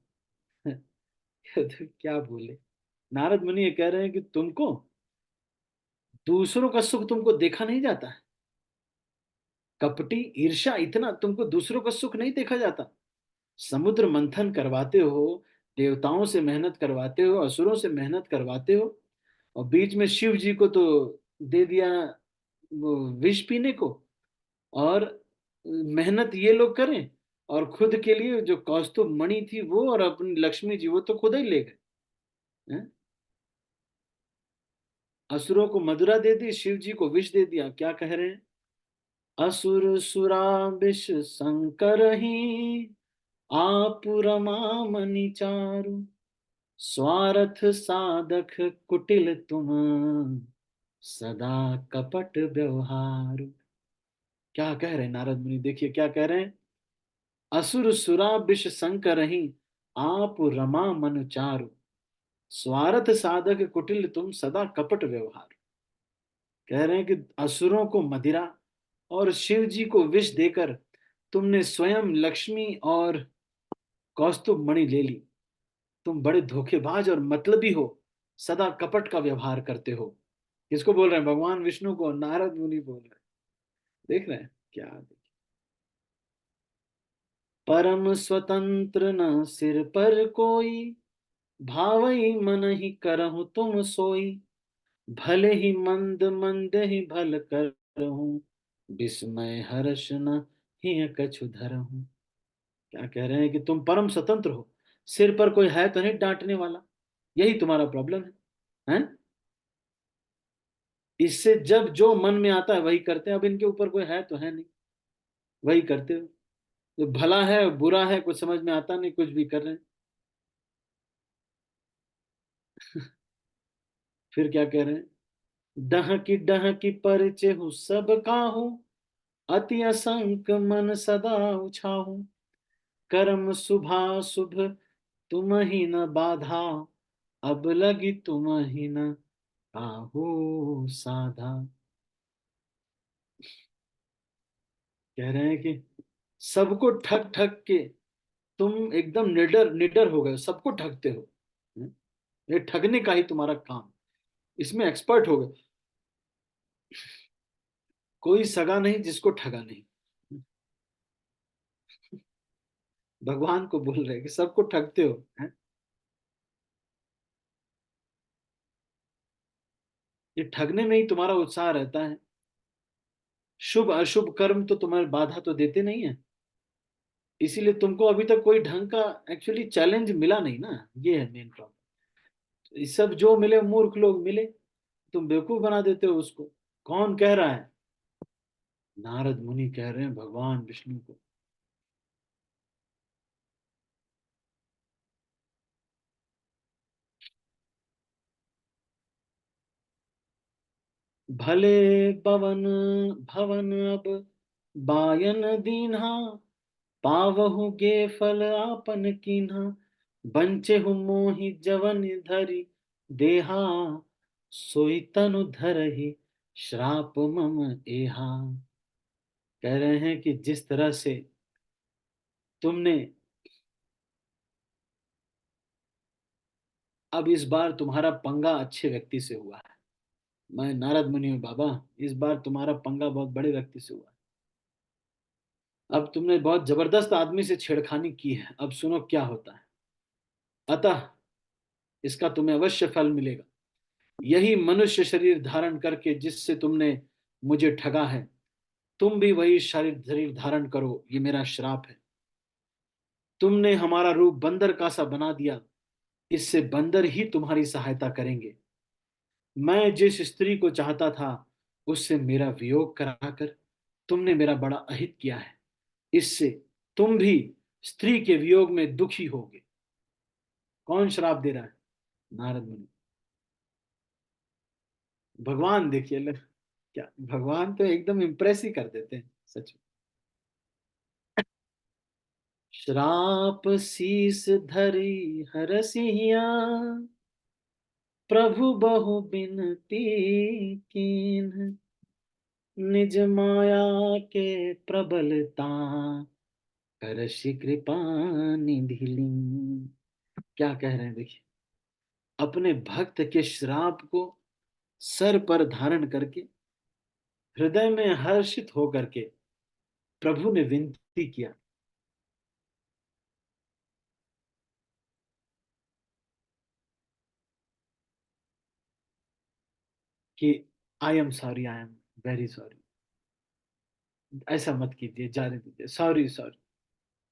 तो क्या बोले। नारद मुनि ये कह रहे हैं कि तुमको दूसरों का सुख तुमको देखा नहीं जाता है। कपटी, ईर्ष्या, इतना तुमको दूसरों का सुख नहीं देखा जाता। समुद्र मंथन करवाते हो, देवताओं से मेहनत करवाते हो, असुरों से मेहनत करवाते हो, और बीच में शिव जी को तो दे दिया वो विष पीने को। और मेहनत ये लोग करें, और खुद के लिए जो कौस्तुभ मणि थी वो, और अपनी लक्ष्मी जी वो तो खुद ही ले गए, हैं? असुरों को मदिरा दे दी, शिव जी को विष दे दिया। क्या कह रहे हैं, असुर सुरा विष संकर ही, आप रमा मनि चारु, स्वार्थ साधक कुटिल तुम, सदा कपट व्यवहार। क्या कह रहे हैं नारद मुनि, देखिए क्या कह रहे हैं। असुर सुरा विष संकर ही, आप रमा मन चारु, स्वार्थ साधक कुटिल तुम, सदा कपट व्यवहार। कह रहे हैं कि असुरों को मदिरा और शिव जी को विष देकर तुमने स्वयं लक्ष्मी और कौस्तुभ मणि ले ली। तुम बड़े धोखेबाज और मतलबी हो, सदा कपट का व्यवहार करते हो। किसको बोल रहे हैं, भगवान विष्णु को, नारद मुनि बोल रहे हैं। देख रहे हैं क्या। परम स्वतंत्र न सिर पर कोई, भावई मन ही करहु तुम सोई, भले ही मंद मंद ही भल करहूं, विस्मय हर्ष न ही कछु धरहूं। क्या कह रहे हैं कि तुम परम स्वतंत्र हो, सिर पर कोई है तो नहीं डांटने वाला। यही तुम्हारा प्रॉब्लम है, हैं? इससे जब जो मन में आता है वही करते हैं। अब इनके ऊपर कोई है तो है नहीं, वही करते हो। जो भला है बुरा है कुछ समझ में आता नहीं, कुछ भी कर रहे हैं। फिर क्या कह रहे हैं, डहकी परिचय हूँ सब काहू, अति असंक मन सदा उछाहू। कर्म शुभ तुम ही न बाधा, अब लगी तुम ही न काहू साधा। कह रहे हैं कि सबको ठग ठग के तुम एकदम निडर निडर हो गए, सबको ठगते हो। हम्म? ये ठगने का ही तुम्हारा काम, इसमें एक्सपर्ट हो गए। कोई सगा नहीं जिसको ठगा नहीं। भगवान को बोल रहे हैं कि सबको ठगते हो हैं? ये ठगने में ही तुम्हारा उत्साह रहता है। शुभ अशुभ कर्म तो तुम्हारी बाधा तो देते नहीं है, इसीलिए तुमको अभी तक कोई ढंग का एक्चुअली चैलेंज मिला नहीं ना। ये है मेन प्रॉब्लम। ये सब जो मिले मूर्ख लोग मिले, तुम बेवकूफ बना देते हो उसको। कौन कह रहा है? नारद मुनि कह रहे हैं भगवान विष्णु को। भले पवन भवन अब बायन दीन्हा, पावहु गे फल आपन कीन्हा। बंचे हूँ मोहि जवन धरि देहा, सोई तनु धरहि श्राप मम एहा। कह रहे हैं कि जिस तरह से तुमने, अब इस बार तुम्हारा पंगा अच्छे व्यक्ति से हुआ है। मैं नारद मुनि हूँ बाबा, इस बार तुम्हारा पंगा बहुत बड़े व्यक्ति से हुआ है। अब तुमने बहुत जबरदस्त आदमी से छेड़खानी की है, अब सुनो क्या होता है। अतः इसका तुम्हें अवश्य फल मिलेगा। यही मनुष्य शरीर धारण करके जिससे तुमने मुझे ठगा है, तुम भी वही शरीर शरीर धारण करो, ये मेरा श्राप है। तुमने हमारा रूप बंदर का सा बना दिया, इससे बंदर ही तुम्हारी सहायता करेंगे। मैं जिस स्त्री को चाहता था, उससे मेरा वियोग कराकर तुमने मेरा बड़ा अहित किया है। इससे तुम भी स्त्री के वियोग में दुखी होगे। कौन श्राप दे रहा है? नारद मुनि। भगवान देखिए क्या भगवान तो एकदम इम्प्रेस ही कर देते हैं सच में। श्राप शीस धरी हरसिया, प्रभु बहु बिनती कीन्ह। निज माया के प्रबलता, करषि कृपा निधि लीन। क्या कह रहे हैं देखिए। अपने भक्त के श्राप को सर पर धारण करके, हृदय में हर्षित होकर के प्रभु ने विनती किया कि I am sorry, I am very sorry. ऐसा मत कीजिए, जाने दीजिए, सॉरी सॉरी।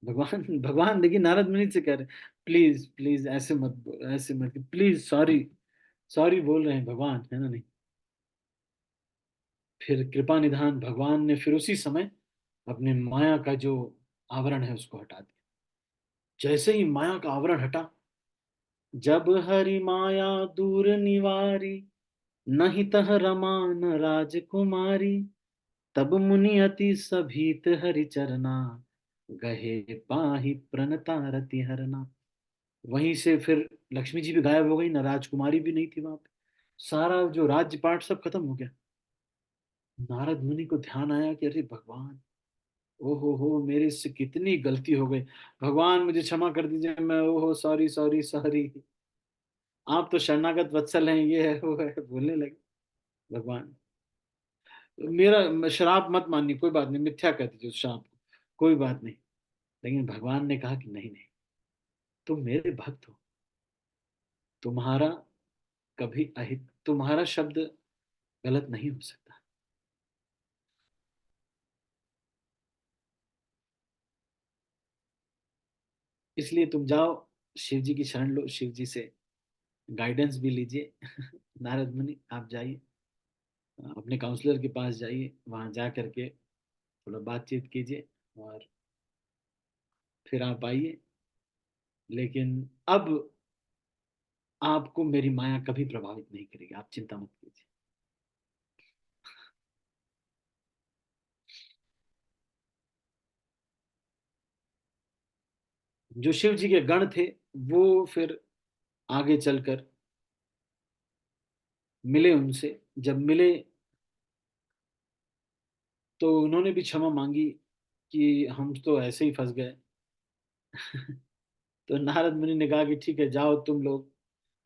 भगवान भगवान देखिए नारद मुनि से कह रहे हैं, प्लीज प्लीज ऐसे मत ऐसे मत, प्लीज सॉरी। सॉरी बोल रहे हैं भगवान, है ना नहीं? फिर कृपा निधान भगवान ने फिर उसी समय अपने माया का जो आवरण है उसको हटा दिया। जैसे ही माया का आवरण हटा, जब हरि माया दूर निवारी, नहीं तह रमा न राजकुमारी। तब मुनि अति सभीत हरि चरना, गहे पाहि प्रणता रति हरना। वहीं से फिर लक्ष्मी जी भी गायब हो गई ना, राजकुमारी भी नहीं थी वहां पे। सारा जो राज्यपाट सब खत्म हो गया। नारद मुनि को ध्यान आया कि अरे भगवान, ओहो मेरे से कितनी गलती हो गई। भगवान मुझे क्षमा कर दीजिए, मैं ओहो सॉरी सॉरी सॉरी। आप तो शरणागत वत्सल हैं, ये है वो है बोलने लगे। भगवान, मेरा श्राप मत मानिए, कोई बात नहीं, मिथ्या कर दीजिए उस श्राप को, कोई बात नहीं। लेकिन भगवान ने कहा कि नहीं नहीं, तुम मेरे भक्त हो, तुम्हारा कभी अहित, तुम्हारा शब्द गलत नहीं हो सकता। इसलिए तुम जाओ, शिव जी की शरण लो, शिव जी से गाइडेंस भी लीजिए। नारद मुनि आप जाइए, अपने काउंसलर के पास जाइए, वहां जा करके थोड़ा बातचीत कीजिए, और फिर आप आइए। लेकिन अब आपको मेरी माया कभी प्रभावित नहीं करेगी, आप चिंता मत कीजिए। जो शिव जी के गण थे वो फिर आगे चलकर मिले उनसे। जब मिले तो उन्होंने भी क्षमा मांगी कि हम तो ऐसे ही फंस गए। तो नारद मुनि ने कहा कि ठीक है, जाओ तुम लोग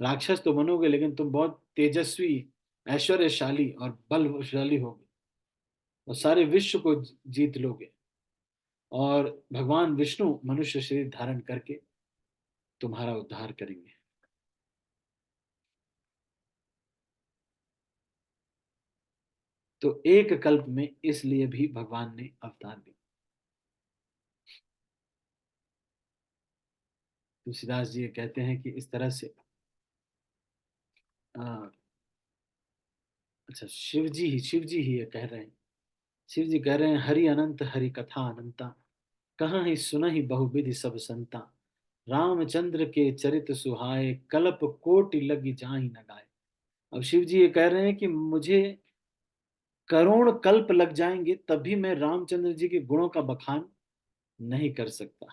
राक्षस तो बनोगे लेकिन तुम बहुत तेजस्वी, ऐश्वर्यशाली और बलशाली होगे और सारे विश्व को जीत लोगे। और भगवान विष्णु मनुष्य शरीर धारण करके तुम्हारा उद्धार करेंगे। तो एक कल्प में इसलिए भी भगवान ने अवतार लिया। तुलसीदास जी ये कहते हैं कि इस तरह से आ, अच्छा, शिव जी ही ये कह रहे हैं। शिव जी कह रहे हैं, हरि अनंत हरि कथा अनंता, कहाँ ही सुना ही बहुविधि सब संता, रामचंद्र के चरित सुहाए, कल्प कोटि लगी जाहि न गाए। अब शिव जी ये कह रहे हैं कि मुझे करोड़ कल्प लग जाएंगे तब भी मैं रामचंद्र जी के गुणों का बखान नहीं कर सकता।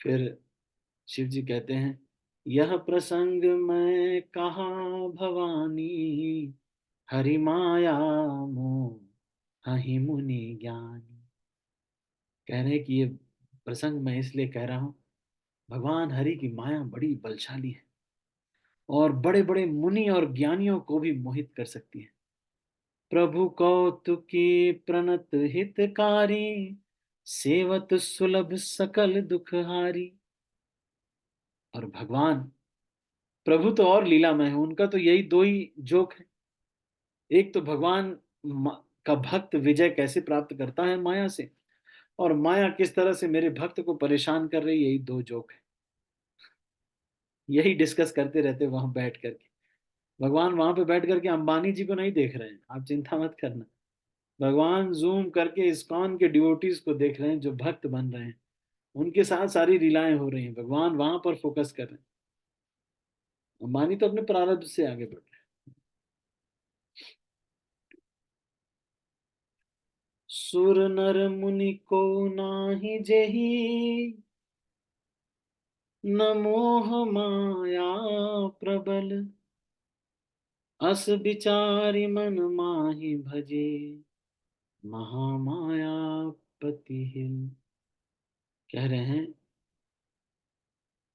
फिर शिव जी कहते हैं, यह प्रसंग मैं कहा भवानी, हरि माया मोह हहि मुनि ज्ञानी। कह रहे हैं कि ये प्रसंग मैं इसलिए कह रहा हूं, भगवान हरि की माया बड़ी बलशाली है और बड़े बड़े मुनि और ज्ञानियों को भी मोहित कर सकती है। प्रभु कौतुकी प्रणत हितकारी, सेवत सुलभ सकल दुखहारी। और भगवान प्रभु तो और लीलामय है, उनका तो यही दो ही जोक है। एक तो भगवान का भक्त विजय कैसे प्राप्त करता है माया से, और माया किस तरह से मेरे भक्त को परेशान कर रही है, यही दो जोक है। यही डिस्कस करते रहते वहां बैठ करके। भगवान वहां पे बैठ करके अंबानी जी को नहीं देख रहे हैं, आप चिंता मत करना। भगवान जूम करके इस्कॉन के डिवोटीज को देख रहे हैं जो भक्त बन रहे हैं, उनके साथ सारी लीलाएं हो रही हैं, भगवान वहां पर फोकस कर रहे हैं। अंबानी तो अपने प्रारब्ध से आगे बढ़ रहे हैं। सुर नर मुनि को नाही जेही, न मोह माया प्रबल, अस विचारी मन माहि भजे, महामाया पति हिल। कह रहे हैं,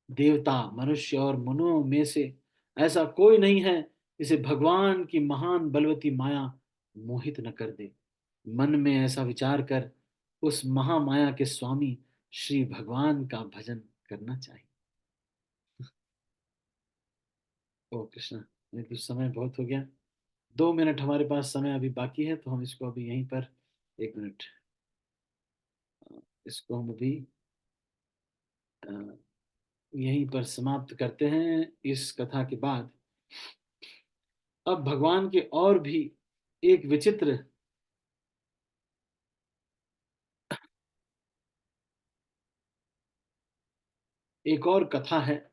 देवता मनुष्य और मनुओं में से ऐसा कोई नहीं है जिसे भगवान की महान बलवती माया मोहित न कर दे। मन में ऐसा विचार कर उस महामाया के स्वामी श्री भगवान का भजन करना चाहिए। ओ कृष्णा, ये तो समय बहुत हो गया। 2 मिनट हमारे पास समय अभी बाकी है, तो हम इसको अभी यहीं पर, 1 मिनट, इसको हम अभी अ, यहीं पर समाप्त करते हैं। इस कथा के बाद अब भगवान के और भी एक विचित्र, एक और कथा है।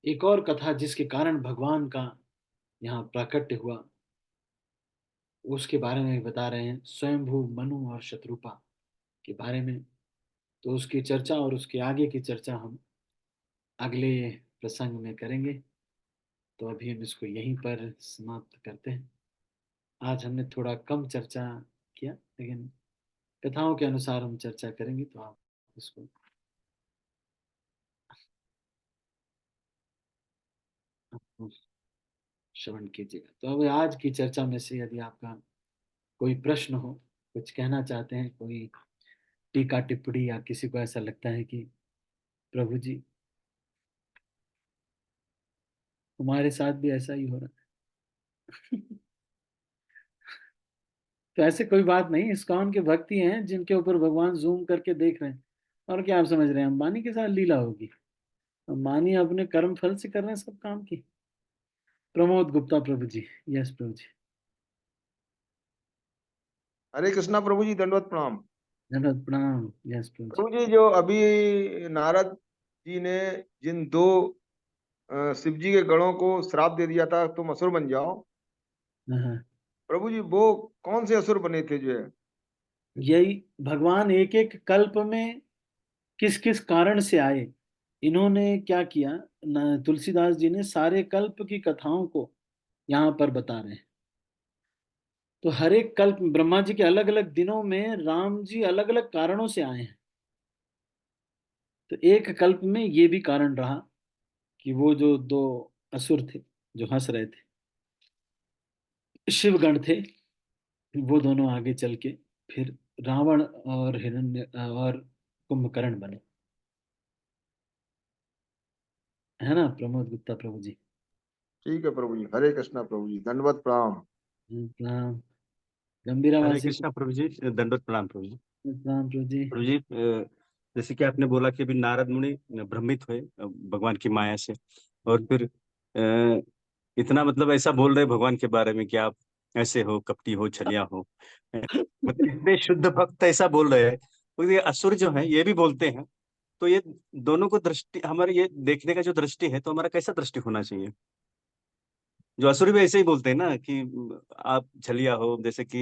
एक और कथा जिसके कारण भगवान का यहाँ प्राकट्य हुआ, उसके बारे में बता रहे हैं, स्वयंभू मनु और शत्रुपा के बारे में। तो उसकी चर्चा और उसके आगे की चर्चा हम अगले प्रसंग में करेंगे। तो अभी हम इसको यहीं पर समाप्त करते हैं। आज हमने थोड़ा कम चर्चा किया, लेकिन कथाओं के अनुसार हम चर्चा करेंगे, तो आप इसको श्रवण कीजिएगा। तो अब आज की चर्चा में से यदि आपका कोई प्रश्न हो, कुछ कहना चाहते हैं, कोई टीका टिप्पणी, या किसी को ऐसा लगता है कि प्रभु जी हमारे साथ भी ऐसा ही हो रहा है, तो ऐसे कोई बात नहीं। इस्कॉन के भक्ति हैं जिनके ऊपर भगवान जूम करके देख रहे हैं, और क्या आप समझ रहे हैं अंबानी के साथ लीला होगी? मानिए अपने कर्म फल से कर रहे हैं सब काम की। प्रमोद गुप्ता प्रभु जी। यस प्रभु जी। हरे कृष्णा प्रभु जी, दंडवत प्रणाम। धन्यवाद प्रणाम। यस प्रभु जी। प्रभु जी, जो अभी नारद जी ने जिन दो शिव जी के गणों को श्राप दे दिया था, तुम असुर बन जाओ, हाँ हाँ। प्रभु जी वो कौन से असुर बने थे जो है? यही भगवान एक एक कल्प में किस किस कारण से आए, इन्होंने क्या किया, तुलसीदास जी ने सारे कल्प की कथाओं को यहाँ पर बता रहे हैं। तो हर एक कल्प ब्रह्मा जी के अलग अलग दिनों में राम जी अलग अलग कारणों से आए हैं। तो एक कल्प में ये भी कारण रहा कि वो जो दो असुर थे जो हंस रहे थे, शिवगण थे, वो दोनों आगे चल के फिर रावण और हिरण्य और कुंभकर्ण बने। है ना प्रमोद गुप्ता प्रभु जी। ठीक है प्रभु जी, हरे कृष्णा प्रभु जी, दंडवत प्रणाम। प्रणाम। हरे गंभीरावासी कृष्णा प्रभु जी, दंडवत प्रणाम प्रभु जी। प्रणाम प्रभु जी। प्रभु जी, जैसे कि आपने बोला कि अभी नारद मुनि भ्रमित हुए भगवान की माया से, और फिर इतना मतलब ऐसा बोल रहे भगवान के बारे में कि आप ऐसे हो, कपटी हो, छलिया हो। मतलब इतने शुद्ध भक्त ऐसा बोल रहे हैं। तो ये असुर जो है ये भी बोलते हैं। तो ये दोनों को दृष्टि, हमारे ये देखने का जो दृष्टि है, तो हमारा कैसा दृष्टि होना चाहिए? जो असुर भी ऐसे ही बोलते हैं ना कि आप छलिया हो, जैसे कि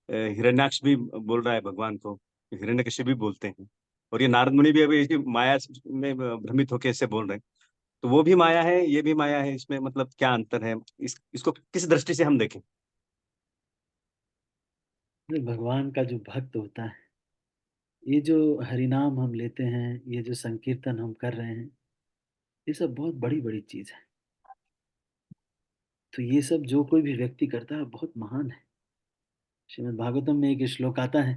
हिरण्याक्ष भी बोल रहा है भगवान को, हिरण्यकशिप भी बोलते हैं। और ये नारद मुनि भी अभी इसी माया में भ्रमित होकर ऐसे बोल रहे हैं। तो वो भी माया है, ये भी माया है, इसमें मतलब क्या अंतर है? इसको किस दृष्टि से हम देखें? जो भगवान का जो भक्त होता है, ये जो हरिनाम हम लेते हैं, ये जो संकीर्तन हम कर रहे हैं, ये सब बहुत बड़ी बड़ी चीज है। तो ये सब जो कोई भी व्यक्ति करता है बहुत महान है। श्रीमद् भागवतम में एक श्लोक आता है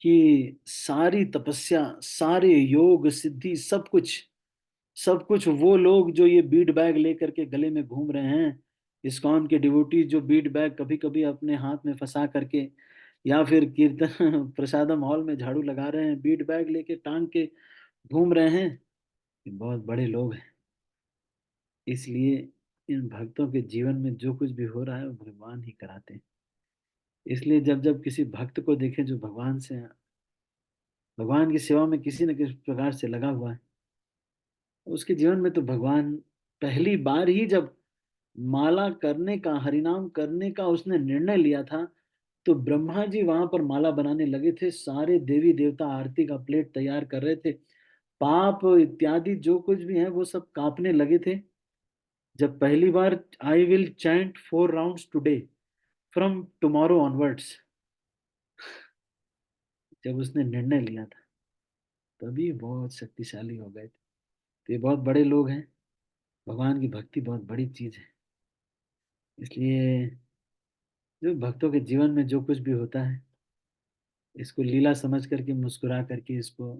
कि सारी तपस्या, सारे योग सिद्धि, सब कुछ वो लोग जो ये बीट बैग लेकर के गले में घूम रहे हैं, इस्कॉन के डिवोटी जो बीट बैग कभी कभी अपने हाथ में फंसा करके, या फिर कीर्तन प्रसादम हॉल में झाड़ू लगा रहे हैं, बीट बैग लेके टांग के घूम रहे हैं, ये बहुत बड़े लोग हैं। इसलिए इन भक्तों के जीवन में जो कुछ भी हो रहा है वो भगवान ही कराते हैं। इसलिए जब जब किसी भक्त को देखें जो भगवान की सेवा में किसी न किसी प्रकार से लगा हुआ है, उसके जीवन में तो भगवान पहली बार ही जब माला करने का, हरिनाम करने का उसने निर्णय लिया था, तो ब्रह्मा जी वहां पर माला बनाने लगे थे, सारे देवी देवता आरती का प्लेट तैयार कर रहे थे, पाप इत्यादि जो कुछ भी है वो सब कांपने लगे थे। जब पहली बार I will chant 4 rounds today from tomorrow onwards, जब उसने निर्णय लिया था, तभी बहुत शक्तिशाली हो गए थे। तो ये बहुत बड़े लोग हैं। भगवान की भक्ति बहुत बड़ी चीज है। इसलिए जो भक्तों के जीवन में जो कुछ भी होता है, इसको लीला समझ करके मुस्कुरा करके इसको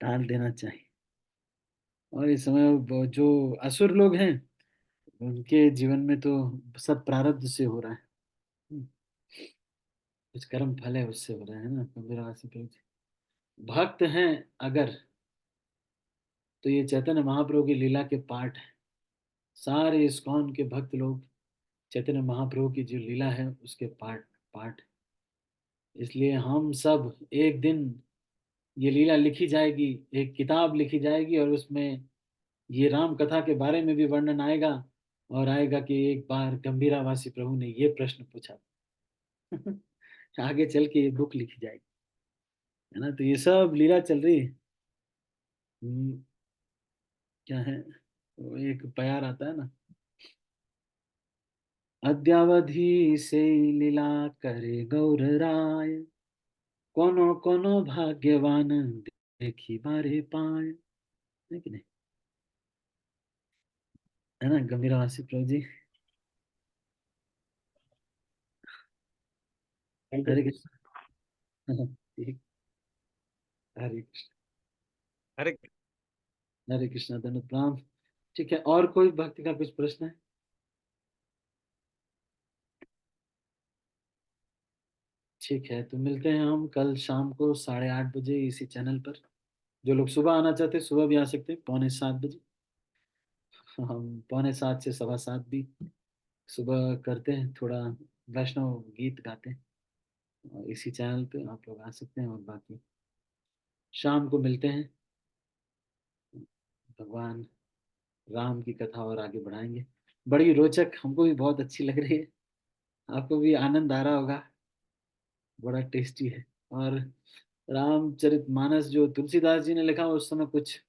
टाल देना चाहिए। और इस समय जो असुर लोग हैं, उनके जीवन में तो सब प्रारब्ध से हो रहा है। कुछ कर्म फल है उससे हो रहा है ना। तो मेरा आसिफ जी भक्त हैं अगर, तो ये चैतन्य महाप्रभु की लीला के पाठ है। सारे इस्कॉन के भक्त लोग चैतन्य महाप्रभु की जो लीला है उसके पाठ पाठ। इसलिए हम सब एक दिन ये लीला लिखी जाएगी, एक किताब लिखी जाएगी, और उसमें ये राम कथा के बारे में भी वर्णन आएगा, और आएगा कि एक बार गंभीरावासी प्रभु ने ये प्रश्न पूछा। आगे चल के ये बुक लिखी जाएगी। है ना। तो ये सब लीला चल रही है। क्या है, वो एक प्यार आता है ना, अद्यावधि से लीला करे गौर राय, कोनो कोनो भाग्यवान देखी बारे पाए। है कि नहीं। है ना गंभीरावासी प्रभु जी। Thank you. हरे कृष्ण। ठीक। हरे कृष्ण। हरे हरे कृष्ण धन्यवाद प्रणाम। ठीक है, और कोई भक्ति का कुछ प्रश्न है? ठीक है, तो मिलते हैं हम कल शाम को 8:30 बजे इसी चैनल पर। जो लोग सुबह आना चाहते हैं, सुबह भी आ सकते हैं, 6:45 बजे। हम 6:45 से 7:15 भी सुबह करते हैं, थोड़ा वैष्णव गीत गाते हैं। और इसी चैनल पे आप लोग आ सकते हैं, और बाकी शाम को मिलते हैं। भगवान राम की कथा और आगे बढ़ाएंगे। बड़ी रोचक, हमको भी बहुत अच्छी लग रही है, आपको भी आनंद आ रहा होगा। बड़ा टेस्टी है। और रामचरितमानस जो तुलसीदास जी ने लिखा, उस समय कुछ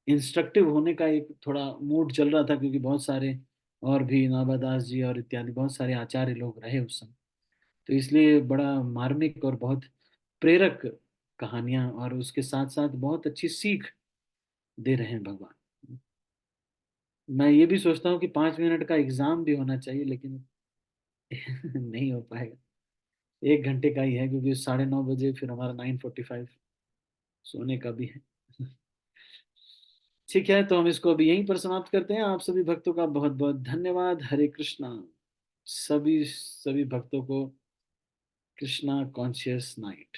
इंस्ट्रक्टिव होने का एक थोड़ा मूड चल रहा था, क्योंकि बहुत सारे और भी नाभादास जी और इत्यादि बहुत सारे आचार्य लोग रहे उस समय। तो इसलिए बड़ा मार्मिक और बहुत प्रेरक कहानियां, और उसके साथ साथ बहुत अच्छी सीख दे रहे हैं भगवान। मैं ये भी सोचता हूँ कि 5 मिनट का एग्जाम भी होना चाहिए, लेकिन नहीं हो पाएगा। 1 घंटे का ही है, क्योंकि 9:30 बजे फिर हमारा 9:45 सोने का भी है। ठीक है, तो हम इसको अभी यहीं पर समाप्त करते हैं। आप सभी भक्तों का बहुत बहुत धन्यवाद। हरे कृष्णा। सभी सभी भक्तों को कृष्णा कॉन्शियस नाइट।